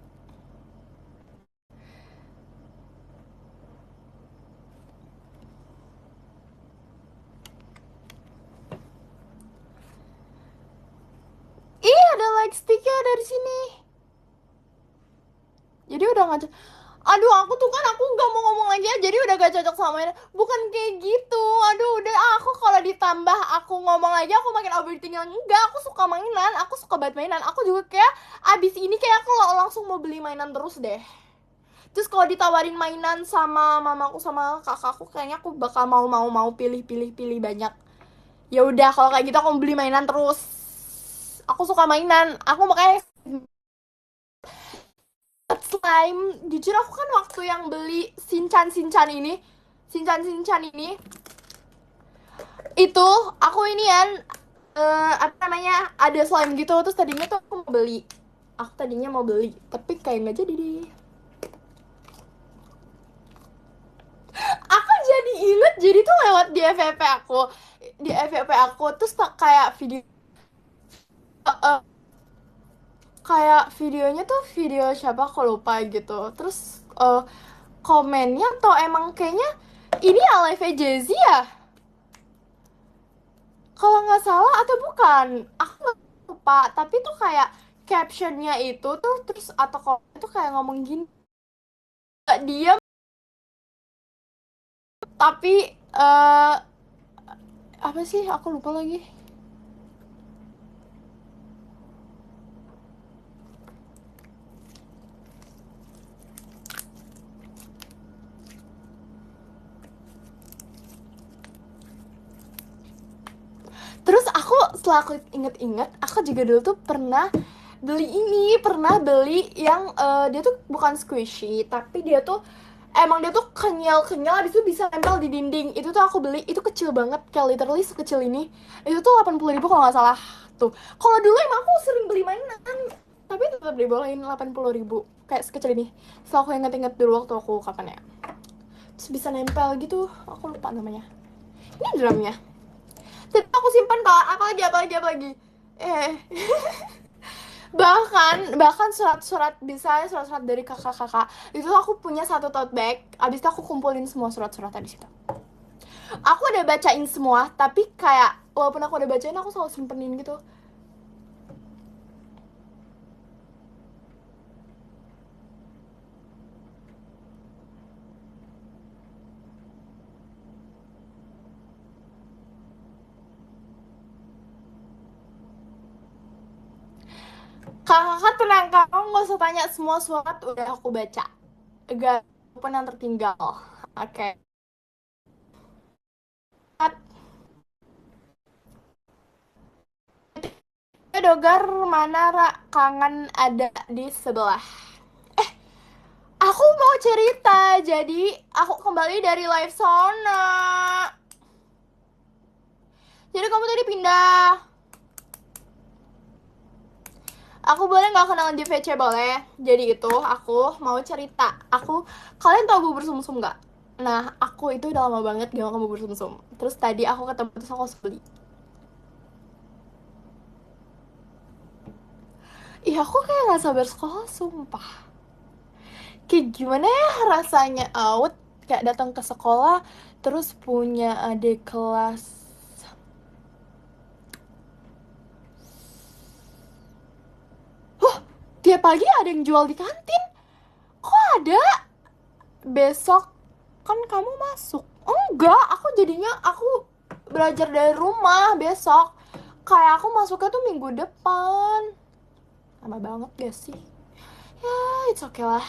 ih, ada like sticknya dari sini. Jadi udah nggak. Aduh, aku tuh kan aku nggak mau ngomong lagi ya, jadi udah gak cocok sama mainan. Bukan kayak gitu. Aduh, udah aku kalau ditambah aku ngomong lagi aku makin overthinking. Enggak, aku suka mainan, aku suka banget mainan. Aku juga kayak abis ini kayak aku langsung mau beli mainan terus deh. Terus kalau ditawarin mainan sama mamaku sama kakakku, kayaknya aku bakal mau pilih banyak. Ya udah, kalau kayak gitu aku mau beli mainan terus. Aku suka mainan. Aku makanya slime. Jujur aku kan waktu yang beli Shinchan ini itu aku ini kan apa namanya, ada slime gitu. Terus tadinya tuh aku tadinya mau beli tapi kayak nggak jadi deh. Aku jadi inget, jadi tuh lewat di FYP aku terus kayak eh, kayak videonya tuh video siapa aku lupa gitu. Terus komennya atau emang kayaknya ini ya live Jay-Z ya, kalau nggak salah, atau bukan, aku nggak lupa. Tapi tuh kayak captionnya itu tuh, terus atau kalau itu kayak ngomong gini, nggak diam tapi apa sih, aku lupa lagi. Terus aku setelah aku inget-inget, aku juga dulu tuh pernah beli yang dia tuh bukan squishy, tapi dia tuh kenyal habis itu bisa nempel di dinding. Itu tuh aku beli, itu kecil banget, kayak literally sekecil ini. Itu tuh 80.000 kalau nggak salah. Tuh, kalau dulu emang aku sering beli mainan, tapi tetap dibolehin 80.000 kayak sekecil ini. So aku inget-inget dulu waktu aku kapan ya, terus bisa nempel gitu, aku lupa namanya. Ini drumnya, tapi aku simpan kak. Apalagi eh bahkan surat-surat dari kakak-kakak itu aku punya satu tote bag. Abis itu aku kumpulin semua surat-surat tadi situ. Aku udah bacain semua, tapi kayak walaupun aku udah bacain, aku selalu simpenin gitu. Kakak tenang, kamu nggak usah tanya, semua surat udah aku baca. Gak pernah tertinggal. Oke. Dogar mana Ra? Kangen ada di sebelah. Aku mau cerita, jadi aku kembali dari live sauna. Jadi kamu tadi pindah. Aku boleh nggak kenalan di VC, boleh? Jadi itu aku mau cerita. Kalian tau bubur sumsum nggak? Nah, aku itu udah lama banget gak makan bubur sumsum. Terus tadi aku ketemu, terus aku harus beli. Ih, aku kayak nggak sabar sekolah, sumpah. Kayak gimana ya rasanya out, kayak datang ke sekolah, terus punya adik kelas. Tiap pagi ada yang jual di kantin. Kok ada? Besok kan kamu masuk. Enggak, aku belajar dari rumah besok. Kayak aku masuknya tuh minggu depan. Lama banget gak sih? Ya, it's okay lah.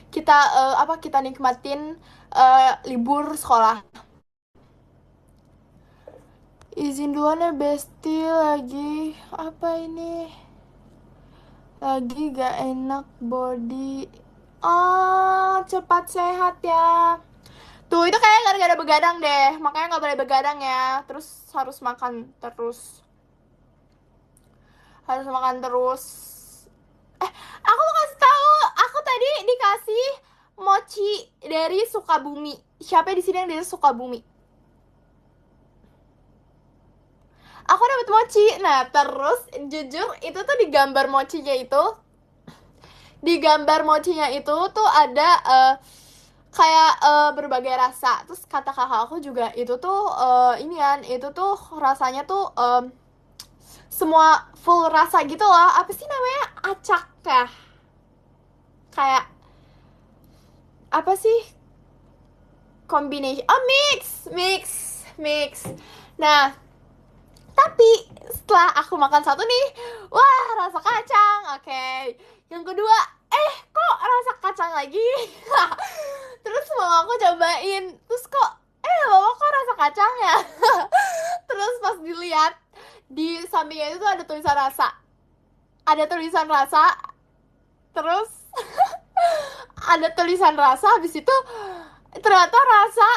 Kita kita nikmatin libur sekolah. Izin duluan ya Besti, lagi apa ini? Lagi gak enak body. Ah, cepat sehat ya. Tuh itu kayak gara-gara begadang deh. Makanya nggak boleh begadang ya. Terus harus makan terus. Harus makan terus. Aku mau kasih tahu. Aku tadi dikasih mochi dari Sukabumi. Siapa di sini yang dari Sukabumi? Aku dapet mochi. Nah, terus jujur itu tuh di gambar mochinya itu, di gambar mochinya itu tuh ada kayak berbagai rasa. Terus kata kakak aku juga itu tuh ini kan, itu tuh rasanya tuh semua full rasa gitu loh. Apa sih namanya? Acak ya? Kayak apa sih? Combination. Oh, mix. Nah, tapi setelah aku makan satu nih, wah rasa kacang, oke. Yang kedua, kok rasa kacang lagi? Terus mama aku cobain, terus kok, mama kok rasa kacang ya? Terus pas dilihat, di sampingnya itu tuh ada tulisan rasa. Ada tulisan rasa, terus ada tulisan rasa, habis itu ternyata rasa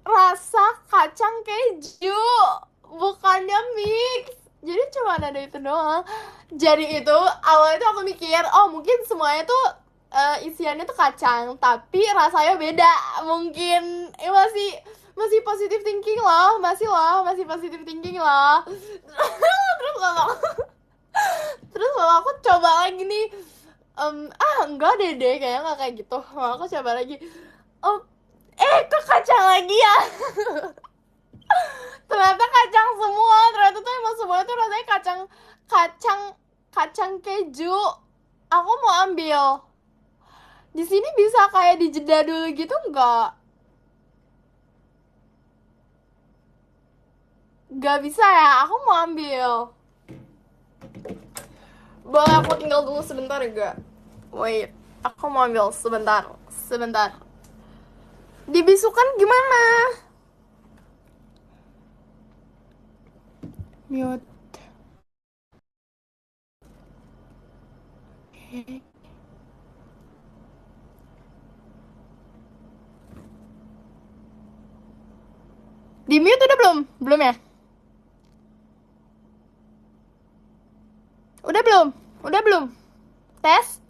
rasa kacang keju, bukannya mix. Jadi cuma ada itu doang. Jadi itu awalnya tuh aku mikir, oh mungkin semuanya tuh isiannya tuh kacang, tapi rasanya beda. Mungkin masih masih positive thinking loh, masih positive thinking loh. terus mama terus mama aku coba lagi nih, enggak deh kayaknya nggak kayak gitu. Mama aku coba lagi, oh kok kacang lagi ya? Ternyata kacang semua, ternyata tuh emang semuanya tuh rasanya kacang, kacang kacang keju. Aku mau ambil di sini, bisa kayak dijeda dulu gitu nggak bisa ya? Aku mau ambil. Boleh aku tinggal dulu sebentar gak? Wait, aku mau ambil sebentar. Dibisukan gimana? Mute. Di mute udah belum? Belum ya? Udah belum? Udah belum? Tes?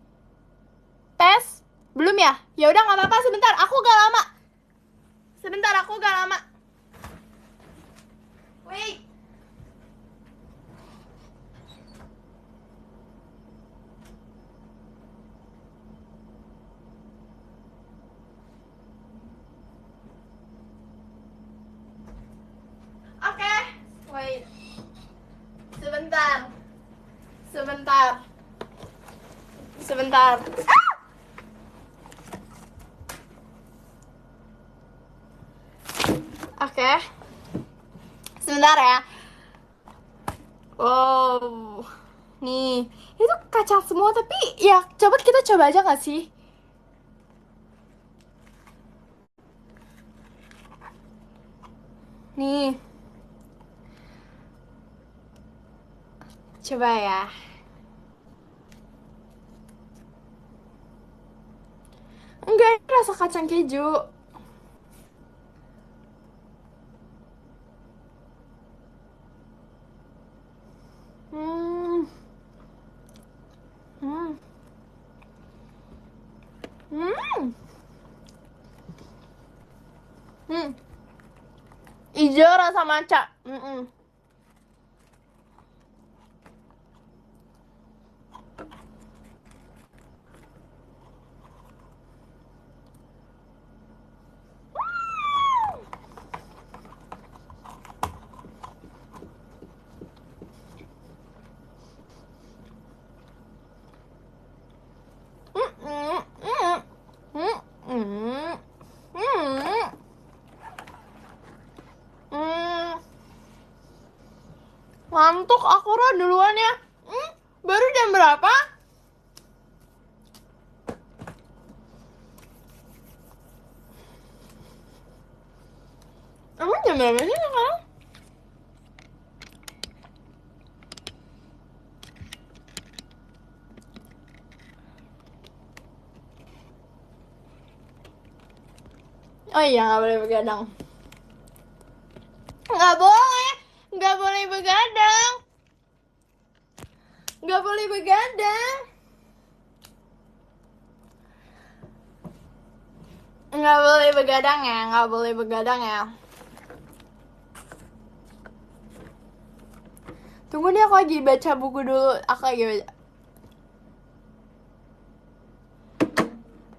Tes? Belum ya? Ya udah nggak apa-apa, sebentar. Aku gak lama. Sebentar, aku gak lama. Wait. Oke. Wait. Sebentar. Sebentar. Sebentar. Oke. Sebentar ya. Wow. Nih, itu kacang semua, tapi ya coba kita coba aja gak sih? Nih. Coba ya. Enggak, ini rasa kacang keju. Hmm. Hmm. Hmm. Hmm. Ijo rasa matcha. Ngantuk aku, Ro, duluan ya. Baru jam berapa? Emang jam berapa sih sekarang? Oh iya, nggak boleh begadang. Nggak boleh, nggak boleh begadang, nggak boleh begadang, nggak boleh begadang ya, nggak boleh begadang ya. Tunggu nih, aku lagi baca buku dulu. Aku lagi baca.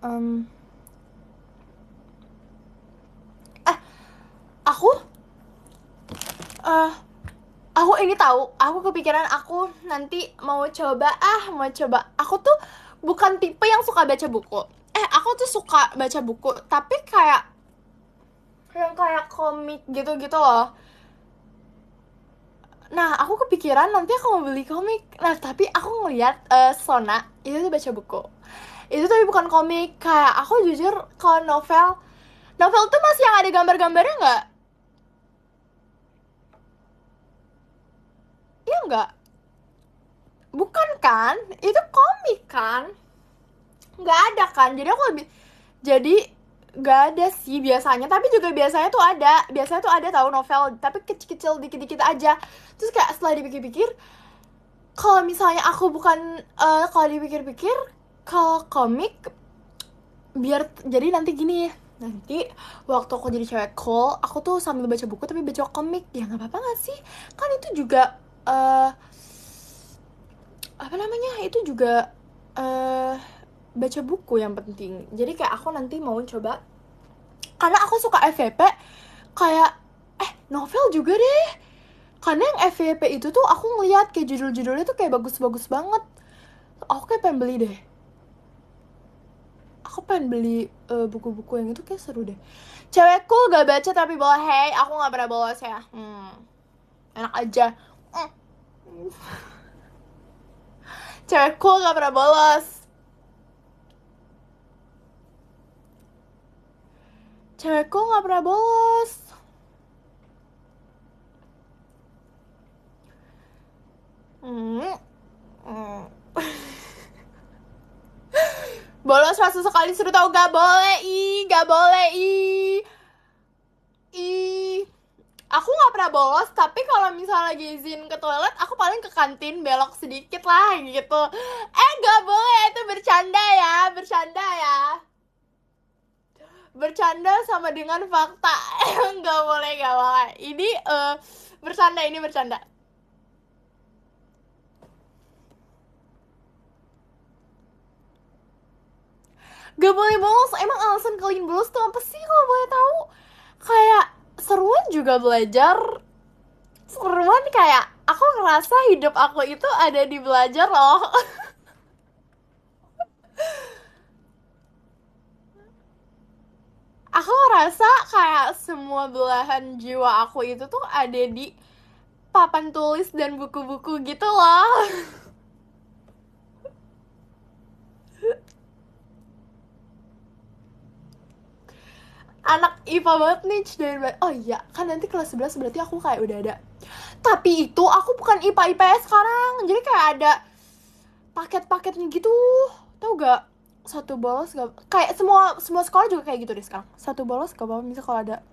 Em, aku, eh, aku ini tahu. Aku kepikiran aku nanti mau coba. Aku tuh bukan tipe yang suka baca buku. Aku tuh suka baca buku, tapi kayak yang kayak komik gitu-gitu loh. Nah, aku kepikiran nanti aku mau beli komik. Nah, tapi aku ngeliat Sona itu tuh baca buku. Itu tapi bukan komik. Kayak aku jujur kalau novel tuh masih yang ada gambar-gambarnya nggak? Iya nggak? Bukan kan? Itu komik kan? Nggak ada kan? Jadi nggak ada sih biasanya. Tapi juga biasanya tuh ada. Biasanya tuh ada tahu novel. Tapi kecil-kecil dikit-dikit aja. Terus kayak setelah dipikir-pikir, kalau misalnya aku bukan kalau dipikir-pikir, kalau komik biar jadi nanti gini ya, nanti waktu aku jadi cewek cool aku tuh sambil baca buku tapi baca komik, ya nggak apa-apa nggak sih? Kan itu juga apa namanya, itu juga baca buku yang penting. Jadi kayak aku nanti mau coba, karena aku suka FVP, kayak novel juga deh, karena yang FVP itu tuh aku ngeliat kayak judul-judulnya tuh kayak bagus-bagus banget. Aku kayak pengen beli deh. Aku pengen beli buku-buku yang itu, kayak seru deh. Cewekku gak baca tapi boleh. Hey, aku gak pernah bolos ya. Enak aja. Cewekku gak pernah bolos. Cewekku gak pernah bolos. Hmm. Hmm. Bolos pas sekali suruh tahu, gak boleh gak boleh Aku nggak pernah bolos, tapi kalau misalnya lagi izin ke toilet, aku paling ke kantin belok sedikit lah gitu. Gak boleh, itu bercanda ya, bercanda ya. Bercanda sama dengan fakta. Nggak boleh, nggak boleh. Ini bercanda, ini bercanda. Gak boleh bolos. Emang alasan kalian bolos tuh apa sih kalau boleh tahu? Kayak seruan juga belajar. Seruan kayak aku ngerasa hidup aku itu ada di belajar loh. Aku ngerasa kayak semua belahan jiwa aku itu tuh ada di papan tulis dan buku-buku gitu loh. Anak IPA banget nih, dari oh iya kan nanti kelas 11 berarti aku kayak udah ada. Tapi itu aku bukan IPA IPS sekarang, jadi kayak ada paket-paketnya gitu, tau gak? Satu bolos gak, kayak semua semua sekolah juga kayak gitu deh sekarang. Satu bolos gak apa-apa, misal kalau ada.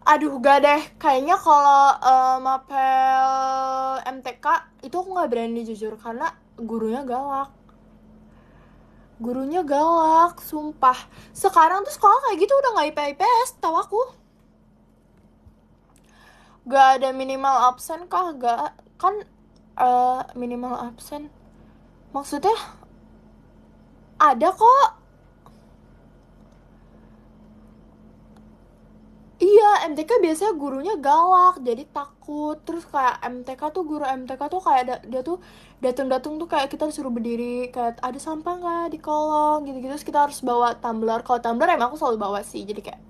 Aduh gak deh, kayaknya kalau mapel MTK itu aku nggak berani jujur, karena gurunya galak. Gurunya galak, sumpah. Sekarang tuh sekolah kayak gitu udah nggak IPA IPS, tau aku. Gak ada minimal absen kah? Gak kan, minimal absen. Maksudnya ada kok. Iya, MTK biasanya gurunya galak, jadi takut. Terus kayak MTK tuh, guru MTK tuh kayak dia tuh datang-datang tuh kayak kita disuruh berdiri, kayak ada sampah nggak di kolong gitu-gitu. Terus kita harus bawa tumbler. Kalau tumbler emang aku selalu bawa sih, jadi kayak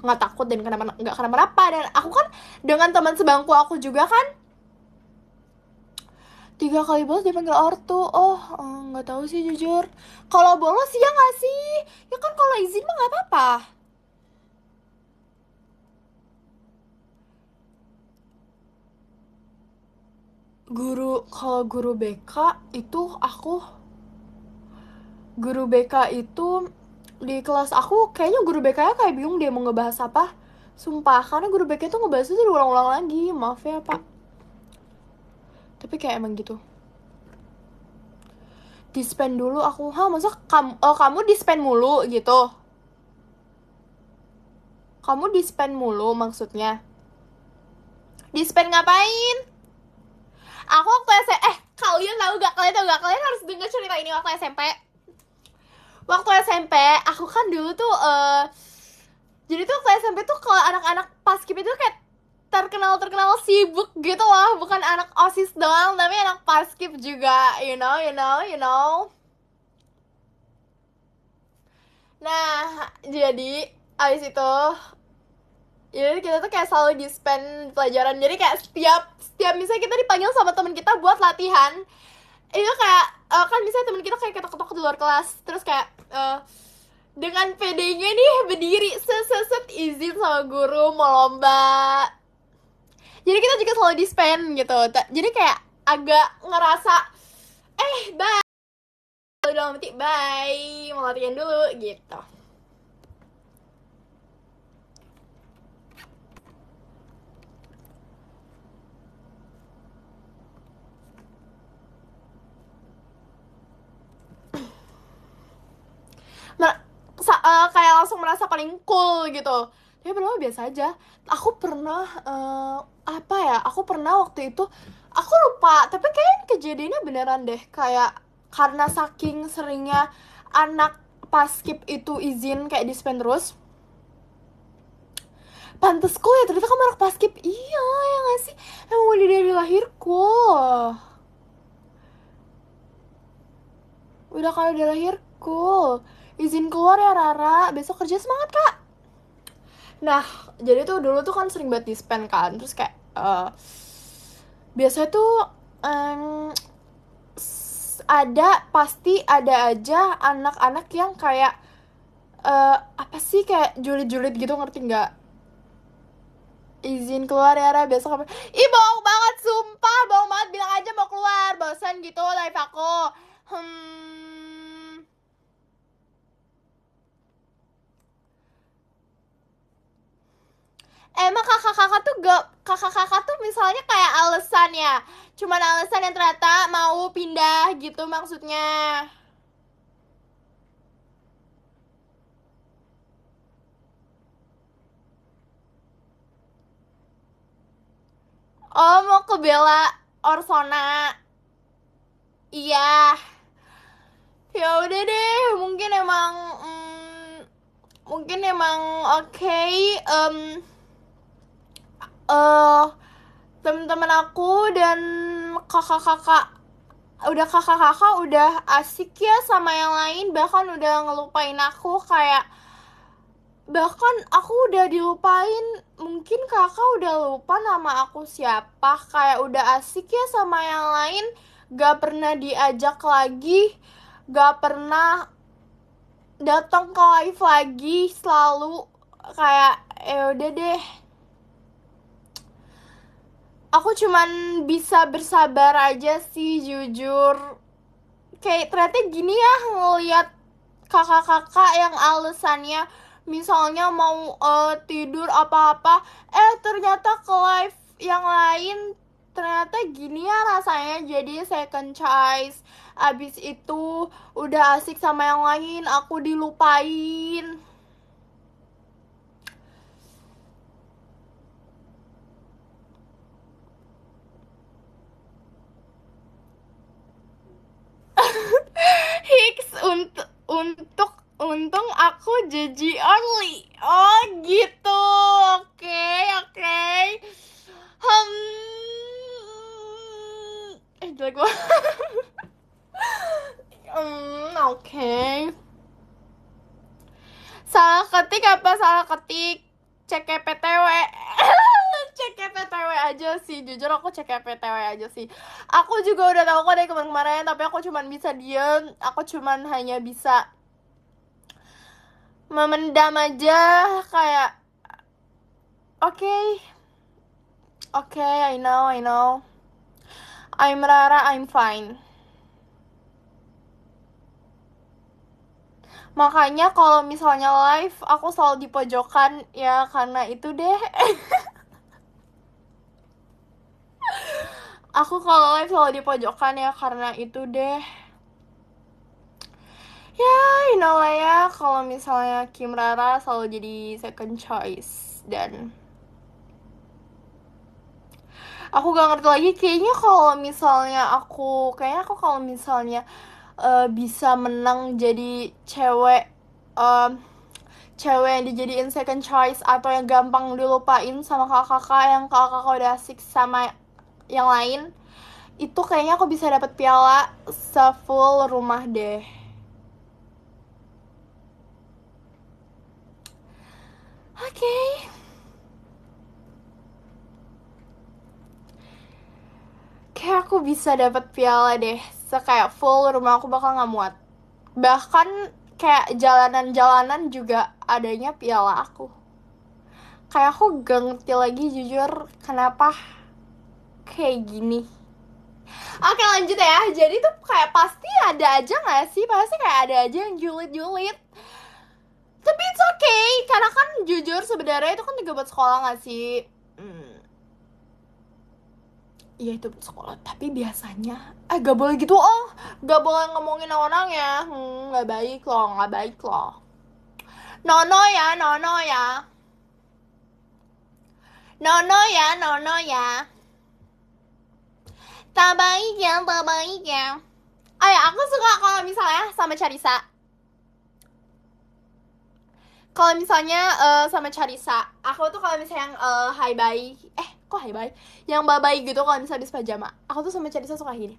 nggak takut dan nggak kenapa-napa. Dan aku kan dengan teman sebangku aku juga kan, 3 kali bolos dipanggil ortu. Oh, nggak tahu sih jujur. Kalau bolos ya nggak sih? Ya kan kalau izin mah nggak apa-apa. Kalau guru BK itu guru BK itu di kelas aku kayaknya guru BK-nya kayak bingung dia mau ngebahas apa. Sumpah, karena guru BK itu ngebahas itu diulang-ulang lagi. Maaf ya, Pak. Tapi kayak emang gitu. Dispen dulu aku. Hah, masa kamu dispen mulu gitu? Kamu dispen mulu maksudnya? Dispen ngapain? Aku waktu kalian tahu gak? Kalian harus denger cerita ini waktu SMP. Waktu SMP, aku kan dulu tuh jadi tuh waktu SMP tuh kalau anak-anak paskib itu kayak terkenal sibuk gitu loh, bukan anak OSIS doang, tapi anak paskib juga, you know. Nah, jadi abis itu kita tuh kayak selalu dispen pelajaran. Jadi kayak setiap misalnya kita dipanggil sama temen kita buat latihan, itu kayak kan misalnya temen kita kayak ketok-ketok di luar kelas, terus kayak dengan pedenya nih berdiri set izin sama guru mau lomba. Jadi kita juga selalu dispen gitu. Jadi kayak agak ngerasa bye dalam arti bye mau latihan dulu gitu. Kayak langsung merasa paling cool gitu. Tapi padahal biasa aja. Aku pernah aku pernah waktu itu, aku lupa, tapi kayaknya kejadiannya beneran deh. Kayak karena saking seringnya anak paskib itu izin kayak dispen terus, pantes cool ya, ternyata kamu anak paskib. Iya ya gak sih, emang udah dari lahirku. Udah kalau udah lahirku. Izin keluar ya Rara, besok kerja semangat kak. Nah, jadi tuh dulu tuh kan sering banget dispen kan. Terus kayak biasanya tuh pasti ada aja anak-anak yang kayak apa sih, kayak julid-julid gitu, ngerti nggak? Izin keluar ya Ra, besok apa? Ih, bohong banget, sumpah bohong banget. Bilang aja mau keluar, bosan gitu live aku. Emang kakak-kakak tuh misalnya kayak alasan ya, cuman alasan yang ternyata mau pindah gitu maksudnya. Oh, mau ke Bella Orsona. Iya, ya udah deh, mungkin emang oke. eh Teman-teman aku dan kakak-kakak udah asik ya sama yang lain, bahkan udah ngelupain aku. Kayak bahkan aku udah dilupain, mungkin kakak udah lupa nama aku siapa. Kayak udah asik ya sama yang lain, gak pernah diajak lagi, gak pernah datang ke live lagi, selalu kayak udah deh. Aku cuman bisa bersabar aja sih, jujur. Kayak ternyata gini ya, ngeliat kakak-kakak yang alasannya misalnya mau tidur apa-apa, ternyata ke live yang lain ternyata gini ya rasanya jadi second choice. Abis itu udah asik sama yang lain, aku dilupain. Hicks, untung aku JG only. Oh gitu. Oke, oke. Hmm. Jelek banget. Oke. Salah ketik apa salah ketik? CKPTW. CKPTW aja sih, jujur aku CKPTW aja sih. Aku juga udah tahu kok dari kemarin-kemarin, tapi aku cuman bisa diem. Aku cuman hanya bisa memendam aja, kayak oke, I know. I'm Rara, I'm fine. Makanya kalau misalnya live, aku selalu di pojokan ya karena itu deh. Aku kalau live selalu di pojokan ya karena itu deh. Ya, you know lah ya, kalau misalnya Kim Rara selalu jadi second choice. Dan aku gak ngerti lagi, kayaknya aku kalau misalnya bisa menang jadi um, cewek yang dijadiin second choice atau yang gampang dilupain sama kakak-kakak yang kakak-kakak udah asik sama yang lain, itu kayaknya aku bisa dapet piala se-full rumah deh. Oke. Kayak aku bisa dapet piala deh. Kayak full rumah aku bakal nggak muat. Bahkan kayak jalanan-jalanan juga adanya piala aku. Kayak aku gak ngerti lagi jujur kenapa kayak gini. Oke lanjut ya. Jadi tuh kayak pasti ada aja gak sih? Pasti kayak ada aja yang julid-julid. Tapi it's okay. Karena kan jujur sebenarnya itu kan juga buat sekolah gak sih? Iya itu buat sekolah. Tapi biasanya gak boleh gitu. Gak boleh ngomongin orang ya. Gak baik loh. Gak baik loh. Nono ya. Nono ya. Nono ya. Nono ya. Tak baik ya. Tak baik ya. Oh ya, aku suka kalau misalnya sama Charissa. Kalau misalnya sama Charissa, aku tuh kalau misalnya yang hi bye, kok hi bye? Yang bye bye gitu kalau misalnya habis pajama, aku tuh sama Charissa suka gini.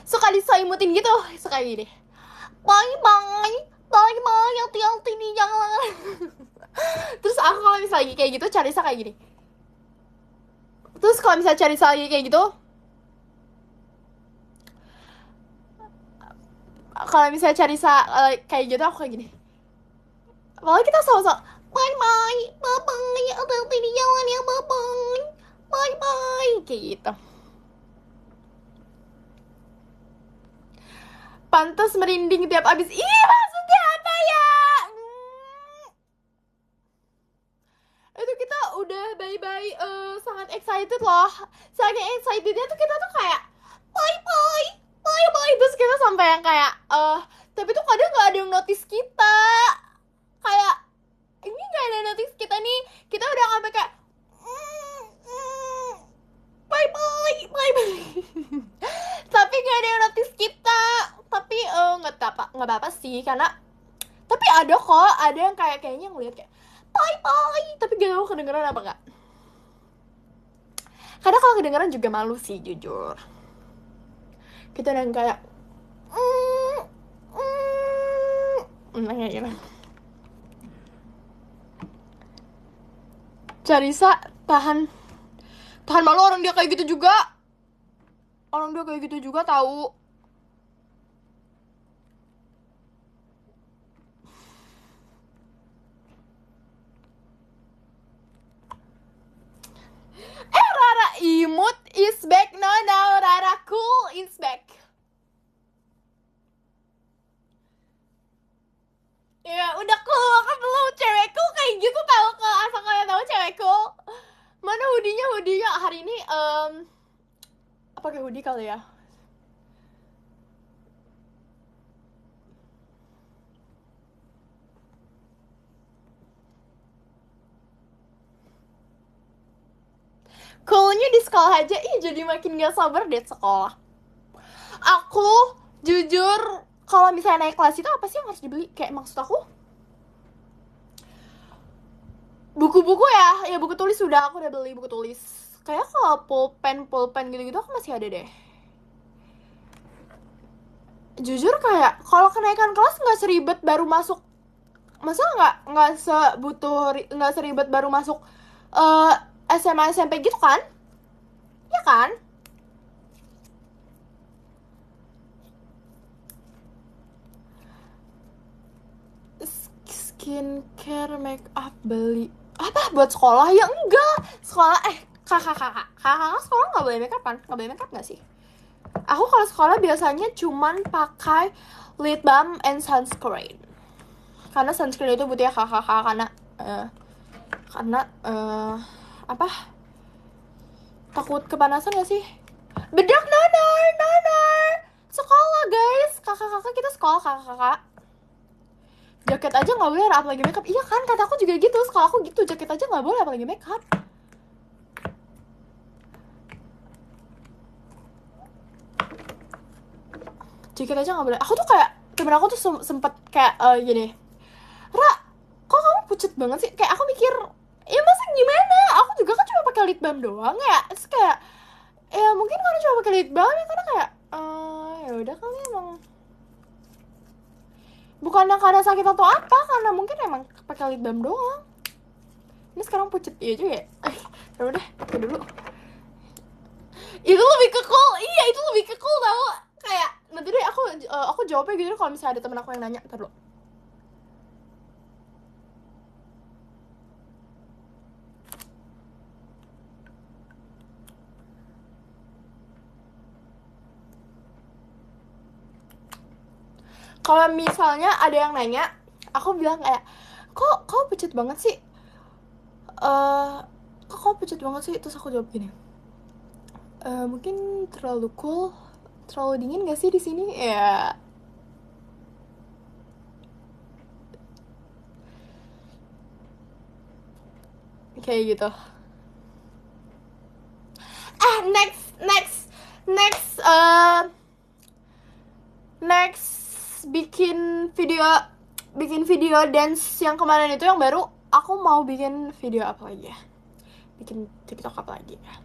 Suka diselimutin gitu, suka gini. Bye bye, bye bye, hati-hati nih jangan. Terus aku kalau misalnya kayak gitu, Charissa kayak gini. Terus kalau misalnya Charissa lagi kayak gitu, kalau misalnya Charissa kayak gitu aku kayak gini. Malah kita sama-sama bye bye, bye bye, hati-hati di jalan ya, bye bye, bye bye, kayak gitu. Pantas merinding tiap abis. Ih, maksudnya apa ya? Itu kita udah bye-bye sangat excited loh. Sangat excitednya tuh kita tuh kayak bye bye, bye bye. Terus kita sampai yang kayak tapi tuh kadang gak ada yang notice kita. Kayak ini gak ada yang notice kita nih. Kita udah sampai kayak bye bye, bye bye. Tapi gak ada yang notice kita. Tapi nggak apa sih karena tapi ada kok, ada yang kayaknya ngeliat kayak bye bye, tapi gak tahu kedengeran apa nggak. Karena kalau kedengeran juga malu sih jujur. Kita udah kayak kayak gitu. Charissa tahan malu, orang dia kayak gitu juga. Orang dia kayak gitu juga tahu. Rara imut is back. No, Rara cool is back. Ya udah cool kan belum, cewekku kayak gitu tahu, ke asal kalian tahu cewekku. Mana hoodie-nya hari ini pakai hoodie kali ya. Coolnya di sekolah aja, jadi makin gak sabar deh sekolah. Aku jujur kalau misalnya naik kelas itu apa sih yang harus dibeli? Kayak maksud aku buku-buku ya buku tulis aku udah beli buku tulis. Kayak kalau pulpen gitu-gitu aku masih ada deh. Jujur kayak kalau kenaikan kelas nggak seribet baru masuk, masa nggak seribet baru masuk SMA SMP gitu kan? Ya kan? Skincare, make up beli apa buat sekolah? Ya enggak, sekolah kakak sekolah nggak boleh make up kan? Nggak boleh make up nggak sih? Aku kalau sekolah biasanya cuman pakai lip balm and sunscreen. Karena sunscreen itu butuhnya kakak karena apa? Takut kepanasan gak sih? Bedak nanar. Sekolah guys, kakak-kakak kita sekolah kakak-kakak. Jaket aja nggak boleh apalagi makeup. Iya kan, kata aku juga gitu. Sekolah aku gitu, jaket aja nggak boleh apalagi makeup. Jaket aja nggak boleh. Aku tuh kayak temen aku tuh sempet kayak gini. Ra, kok kamu pucet banget sih? Kayak aku mikir, ya masa gimana? Aku juga kan cuma pakai lip balm doang ya. Terus kayak, ya mungkin karena cuma pakai lip balm ya karena kayak, ya udah kali emang. Bukannya karena sakit atau apa, karena mungkin emang pakai lip balm doang. Ini sekarang pucet iya juga ya. Ya udah, pakai dulu. Itu lebih ke cool, iya itu lebih ke cool tau. Kayak nanti deh aku jawabnya gitu kalau misalnya ada temen aku yang nanya. Ntar dulu. Kalau misalnya ada yang nanya, aku bilang kayak, kok kau pucet banget sih? Kok kau pucet banget sih? Terus aku jawab gini, mungkin terlalu cool, terlalu dingin gak sih di sini? Ya, kayak gitu. Next, next bikin video dance yang kemarin itu yang baru. Aku mau bikin video apa lagi ya? Bikin TikTok apa lagi ya?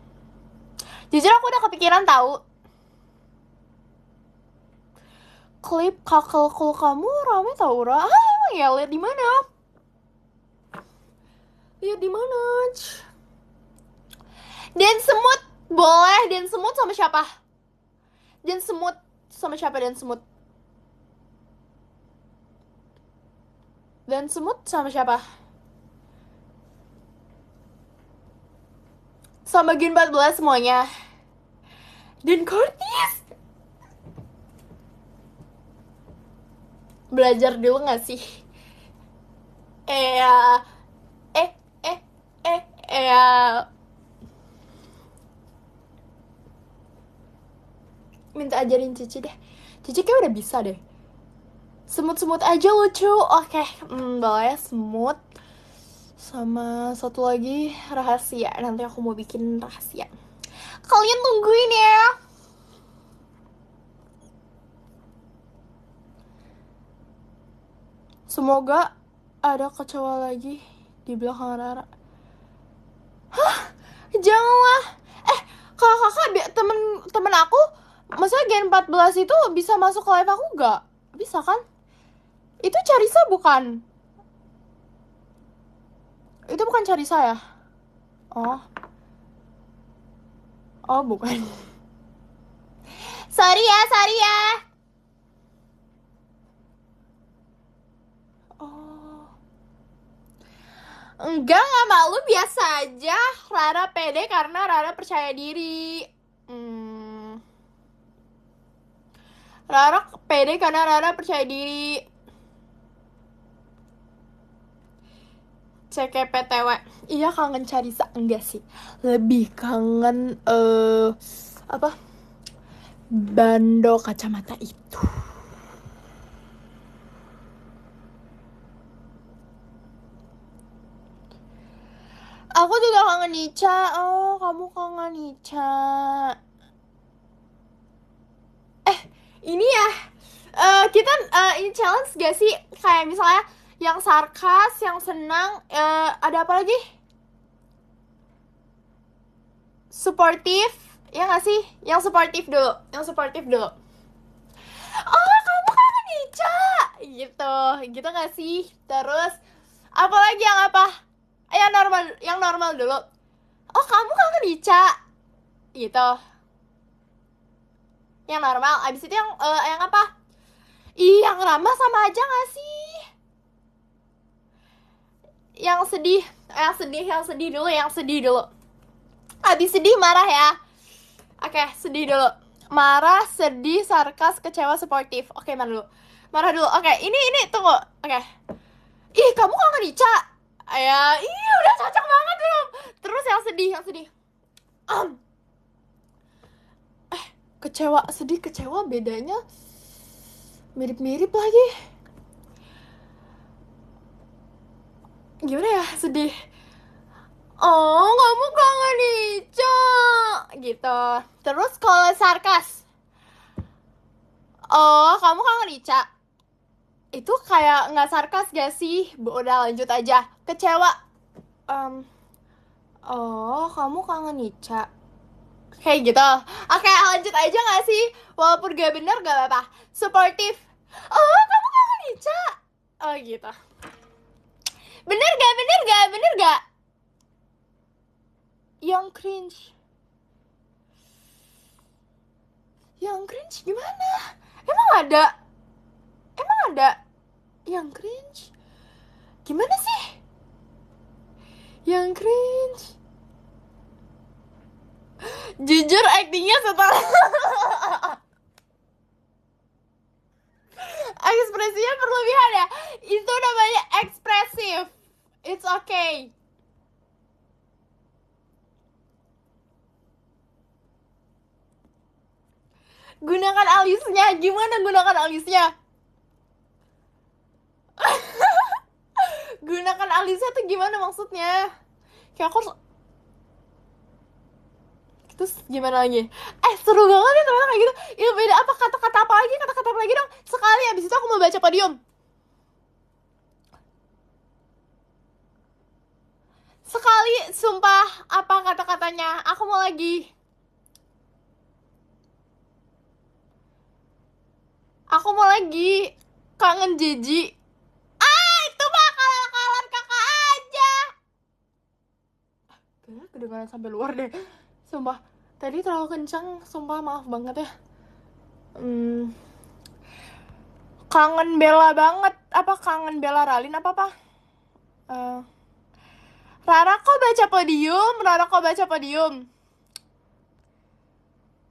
Jujur aku udah kepikiran tahu. Klip kakelku kamu rame tau Ra? Emang ya, lihat di mana? Lihat di mana? Dan semut boleh, dan semut sama siapa? Dan semut sama siapa dan semut? Dan semut sama siapa? Sama Gen 14 semuanya. Dan Cortis. Belajar dulu gak sih? Eh, eh, eh, minta ajarin Cici deh. Cici kayak udah bisa deh. Semut-semut aja lucu. Oke, boleh semut. Sama satu lagi rahasia. Nanti aku mau bikin rahasia. Kalian tungguin ya. Semoga ada kecoa lagi di belakang Rara. Hah? Janganlah. Kalau kakak temen aku, maksudnya Gen 14 itu bisa masuk ke live aku gak? Bisa kan? Itu Carissa bukan? Itu bukan Carissa ya? Oh. Oh bukan. Sorry ya. Oh. Enggak, gak malu, biasa aja. Rara pede karena Rara percaya diri. Rara pede karena Rara percaya diri. CKPTW. Iya kangen Carissa. Enggak sih. Lebih kangen apa? Bando kacamata itu. Aku juga kangen Ica. Oh, kamu kangen Ica. Ini ya. Kita ini challenge gak sih? Kayak misalnya yang sarkas, yang senang, ada apa lagi? Suportif, ya gak sih? Yang suportif dulu. Oh, kamu kangen Ica. Gitu gak sih? Terus, apalagi yang apa? Yang normal dulu. Oh, kamu kangen Ica. Gitu. Yang normal, abis itu yang apa? Ih, yang ramah sama aja gak sih? Yang sedih dulu. Abis sedih marah ya. Oke, sedih dulu. Marah, sedih, sarkas, kecewa, sportif. Oke, mana dulu? Marah dulu. Oke, ini tunggu. Oke. Ih, kamu kangen Ica? Ya, iya udah cocok banget belum? Terus yang sedih, yang sedih. Am. Kecewa, sedih, kecewa bedanya mirip-mirip lagi. Gimana ya, sedih. Oh, kamu kangen Ica. Gitu. Terus kalau sarkas. Oh, kamu kangen Ica. Itu kayak nggak sarkas gak sih? Udah lanjut aja. Kecewa. Em, oh, kamu kangen Ica. Kayak gitu. Oke, lanjut aja gak sih? Walaupun gak bener gak apa-apa. Supportive. Oh, kamu kangen Ica. Oh gitu. Bener gak? Bener gak? Bener gak? Yang cringe. Yang cringe gimana? Emang ada? Emang ada? Yang cringe? Gimana sih? Yang cringe. Jujur actingnya setelah ekspresinya berlebihan ya. Itu namanya ekspresif. It's okay. Gunakan alisnya. Gimana gunakan alisnya? Gunakan alisnya tuh gimana maksudnya? Kayak aku terus gimana lagi? Seru banget ya ternyata kayak gitu. Itu beda apa kata-kata apa lagi? Kata-kata apa lagi dong? Sekali abis itu aku mau baca podium. Sekali, sumpah. Apa kata-katanya? Aku mau lagi. Aku mau lagi. Kangen Jiji. Itu mah akal-akalan kakak aja. Kayaknya kedengaran sampai luar deh. Sumpah. Tadi terlalu kencang. Sumpah maaf banget ya. Kangen Bella banget. Apa kangen Bella Ralin apa? Eh, Rara kok baca podium? Rara kok baca podium?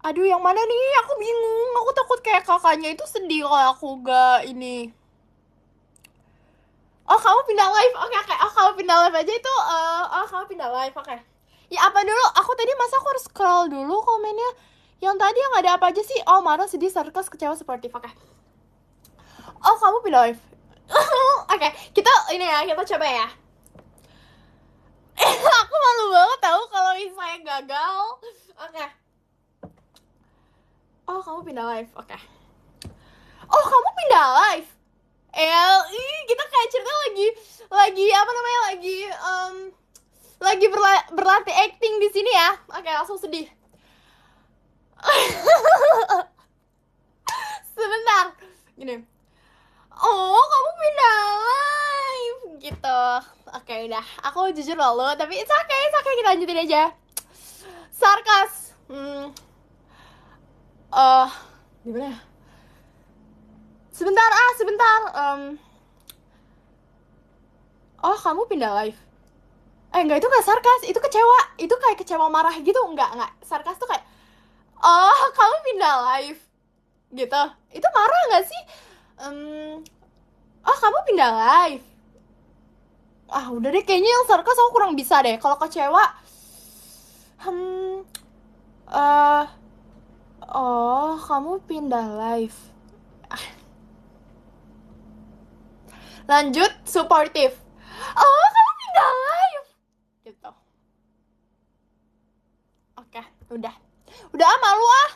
Aduh, yang mana nih? Aku bingung. Aku takut kayak kakaknya itu sedih kalau aku gak ini. Oh, kamu pindah live. Oke, oke. Oh, kamu pindah live aja itu. Oh, kamu pindah live. Oke. Ya, apa dulu? Aku tadi masa aku harus scroll dulu komennya. Yang tadi yang ada apa aja sih? Oh, marah, sedih, sarkas, kecewa, sportif. Oke. Oh, kamu pindah live. Oke, kita ini ya, kita coba ya. Aku malu banget tahu kalau misalnya gagal. Oke. Oh, kamu pindah live. Oke. Oh, kamu pindah live. Kita kayak cerita lagi apa namanya? Lagi berlatih acting di sini ya. Oke, langsung sedih. Sebentar. Gini. Oh, kamu pindah live gitu. Oke, udah. Aku jujur loh, tapi it's okay, kita lanjutin aja. Sarkas. Gimana ya? Sebentar. Oh, kamu pindah live. Enggak, itu gak sarkas, itu kecewa. Itu kayak kecewa marah gitu, enggak. Sarkas tuh kayak, oh, kamu pindah live. Gitu. Itu marah gak sih? Oh, kamu pindah live. Udah deh, kayaknya yang sarkas aku kurang bisa deh. Kalau kecewa, oh, kamu pindah live. Lanjut, supportive. Oh, kamu pindah live. Gitu. Oke, udah. Udah malu ah.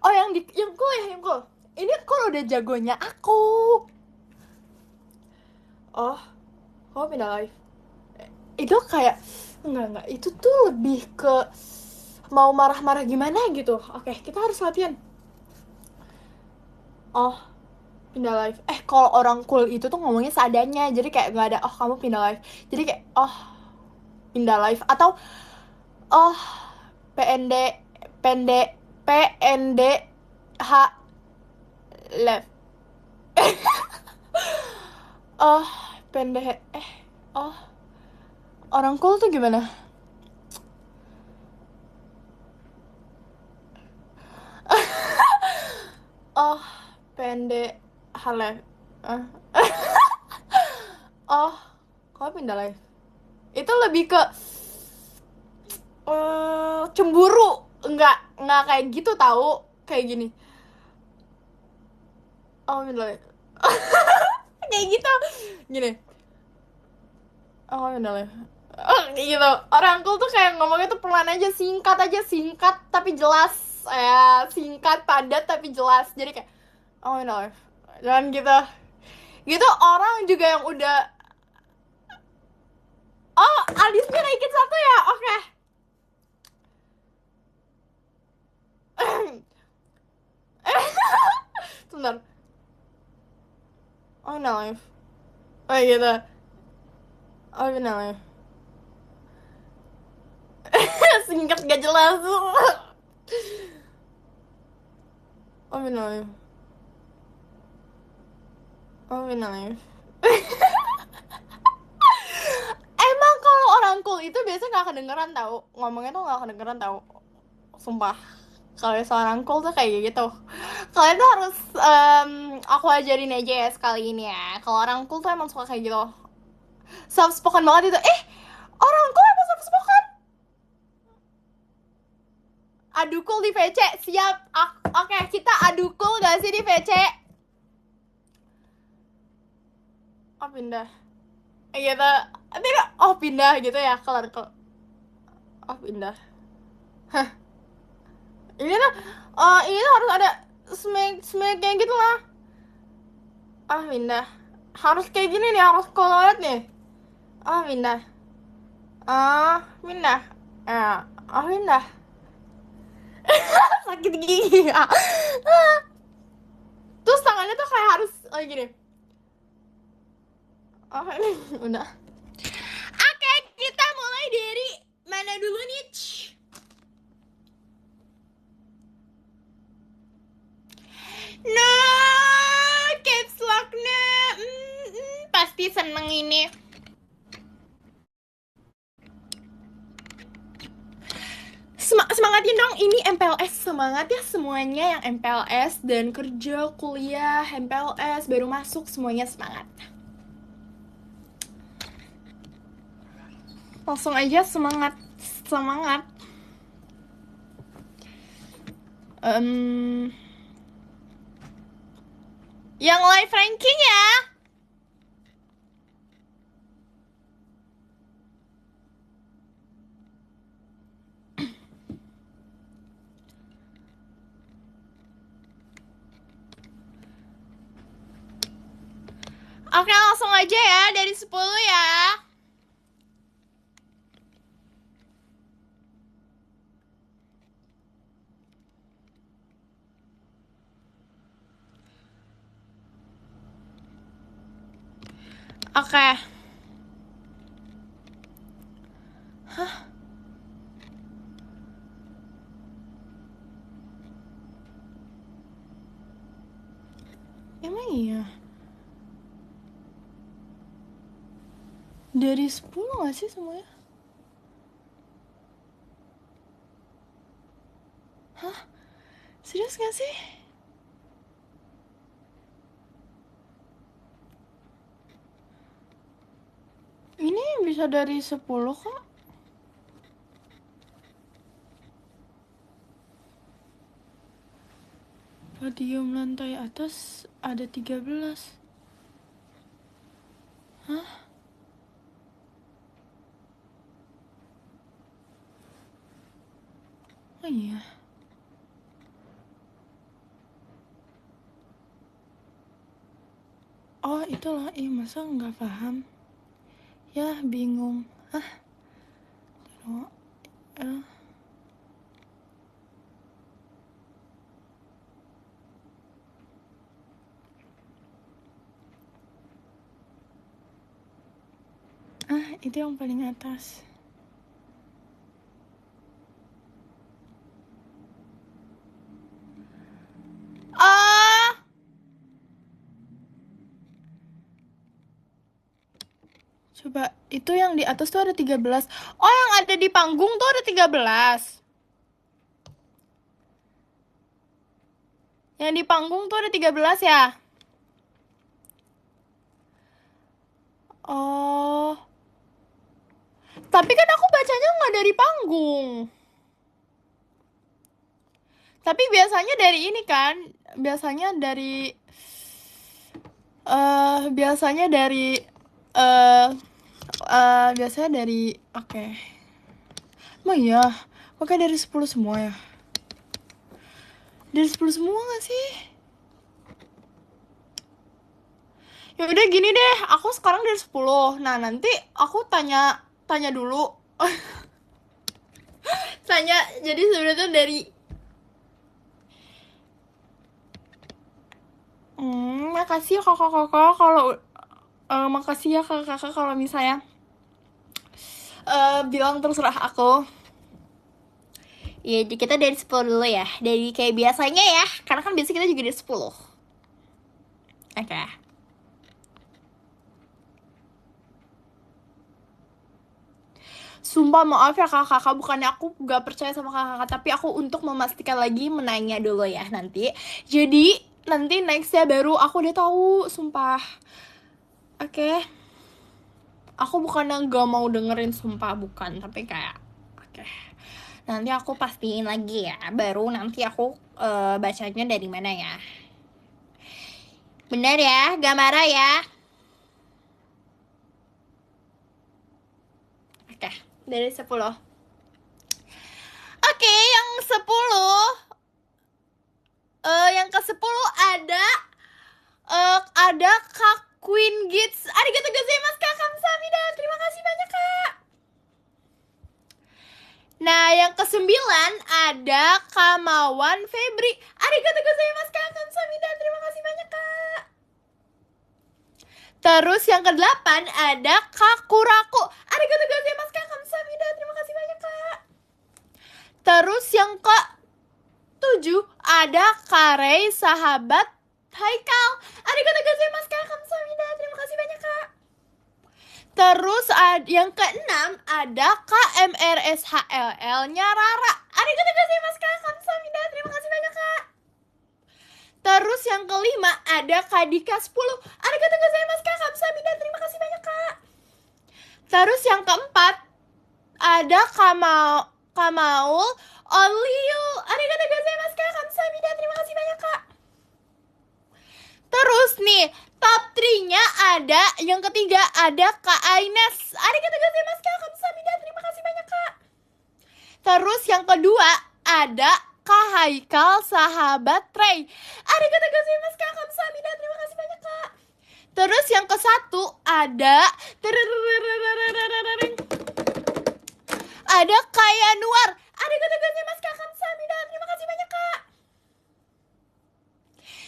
Oh, yang cool. Ini cool udah jagonya aku. Oh, kamu pindah live. Itu kayak enggak, itu tuh lebih ke mau marah-marah gimana gitu. Oke, kita harus latihan. Oh, pindah live. Kalau orang cool itu tuh ngomongnya seadanya. Jadi kayak nggak ada, oh kamu pindah live. Jadi kayak, oh, pindah live. Atau, oh, PND, pendek, PND, H, live. Oh, pendek, oh, Orang cool tuh gimana? Oh, pendek halef. Ah. Oh, kok pindah live? Itu lebih ke cemburu. Enggak kayak gitu tahu. Kayak gini. Oh, pindah live. Kayak gitu. Gini. Oh, pindah live. Oh, kayak gitu. Orang cool tuh kayak ngomongnya tuh pelan aja, singkat tapi jelas. Ya, singkat, padat tapi jelas. Jadi kayak, oh, pindah live. Jangan gitu. Gitu orang juga yang udah. Oh, Alisnya naikin satu ya? Oke. Sebentar. Oh, pindah live. Oh, gitu. Oh, pindah live. Singkat gak jelas. Oh, pindah live. Oh, pindah live. Emang kalau orang cool itu biasanya nggak kedengeran tahu, ngomongnya tuh nggak kedengeran tahu, sumpah. Kalau seorang cool tuh kayak gitu. Kalian tuh harus aku ajarin aja ya sekali ini ya. Kalau orang cool tuh emang suka kayak gitu, soft spoken banget itu. Orang cool emang soft spoken. Adu cool di VC siap. Oke, kita adu cool gak sih di VC? Oh, pindah gitu. Tidak, oh pindah gitu ya, kelar kok. Oh, pindah. Hah, ini tuh, ini tuh harus ada smack kayak gitu lah. Ah, pindah. Harus kayak gini nih, harus kolot nih. Ah, pindah. Ah, pindah. Pindah. Sakit gigi. Terus tangannya tuh kayak harus gini. Ini udah. Oke, kita mulai dari mana dulu nih? No, caps lock na. Pasti seneng ini. Semangatin dong, ini MPLS, semangat ya semuanya yang MPLS dan kerja, kuliah, MPLS, baru masuk, semuanya semangat. Langsung aja semangat, semangat. Yang live ranking ya. Oke, langsung aja ya dari 10 ya. Oke. Hah? Emang iya? Dari 10 gak sih semuanya? Hah? Serius gak sih? Ini bisa dari 10 kok. Podium lantai atas ada 13. Hah? Oh iya. Oh itulah, masa nggak paham? Ya bingung. Hah? Itu yang paling atas. Coba, itu yang di atas tuh ada 13. Oh, yang ada di panggung tuh ada 13. Yang di panggung tuh ada 13 ya? Oh. Tapi kan aku bacanya nggak dari panggung. Tapi biasanya dari ini kan? Biasanya dari biasanya dari biasanya dari oke. Emang iya? Oke, dari 10 semua ya? Dari 10 semua gak sih? Ya udah gini deh, aku sekarang dari 10. Nah, nanti aku tanya dulu. Tanya, jadi sebenarnya dari makasih ya kakak-kakak kalau makasih ya kakak-kakak kalau misalnya bilang terserah aku. Ya, kita dari 10 dulu ya. Dari kayak biasanya ya. Karena kan biasa kita juga dari 10. Oke. Sumpah maaf ya kakak-kakak, bukannya aku gak percaya sama kakak-kakak, tapi aku untuk memastikan lagi menanya dulu ya nanti. Jadi nanti nextnya baru aku udah tahu, sumpah. Oke. Aku bukannya gak mau dengerin, sumpah bukan, tapi kayak oke. Nanti aku pastiin lagi ya, baru nanti aku bacanya dari mana ya. Bener ya, gak marah ya. Oke, dari 10. Oke, yang 10. Yang ke-10 ada Kak Queen Gits. Arigatou gozaimasu Kak Kamsahamnida. Terima kasih banyak Kak. Nah, yang ke-9 ada Kamawan Febri. Arigatou gozaimasu Kak Kamsahamnida. Terima kasih banyak Kak. Terus yang ke-8 ada Kak Kuraku. Arigatou gozaimasu Kak Kamsahamnida. Terima kasih banyak Kak. Terus yang ke-7 ada Karei sahabat Haikal. Arigatou gozaimasu Kak Kamsahamnida. Terima kasih banyak Kak. Terus yang ke-6 ada KMRSHLL-nya Rara. Arigatou gozaimasu Kak Kamsahamnida. Terima kasih banyak Kak. Terus yang ke-5 ada Kadika 10. Arigatou gozaimasu Kak Kamsahamnida. Terima kasih banyak Kak. Terus yang ke-4 ada Kamaul Oliu. Arigatou gozaimasu Kak Kamsahamnida. Terima kasih banyak Kak. Terus nih, top 3-nya ada, yang ketiga ada Kak Aines. Arigatou gozaimasu Kak Kamsahamnida. Terima kasih banyak Kak. Terus yang kedua ada Kak Haikal sahabat Trey. Arigatou gozaimasu Kak Kamsahamnida. Terima kasih banyak Kak. Terus yang ke-1 ada Kak Yanuar. Arigatou gozaimasu Kak Kamsahamnida. Terima kasih banyak Kak.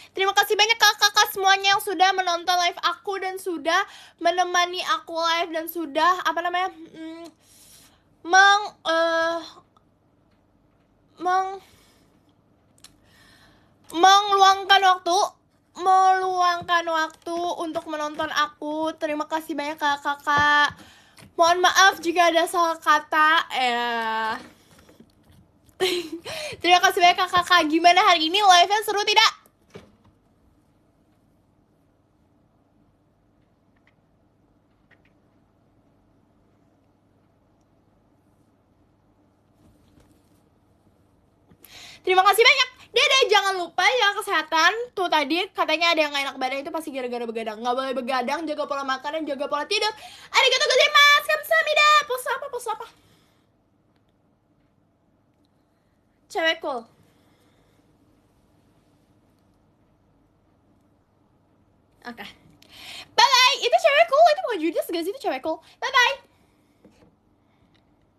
Terima kasih banyak kakak-kakak semuanya yang sudah menonton live aku dan sudah menemani aku live dan sudah meluangkan waktu untuk menonton aku. Terima kasih banyak kakak-kakak. Mohon maaf jika ada salah kata Terima kasih banyak kakak-kakak. Gimana hari ini live-nya seru tidak? Terima kasih banyak. Dadah, jangan lupa jaga kesehatan. Tuh tadi katanya ada yang gak enak badan, itu pasti gara-gara begadang. Gak boleh begadang, jaga pola makan dan jaga pola tidur. Arigatou gozaimasu. Kamsahamnida. Pose apa? Cewek cool. Oke. Bye-bye. Itu cewek cool, itu bukan Judas gak sih? Itu cewek cool. Bye-bye.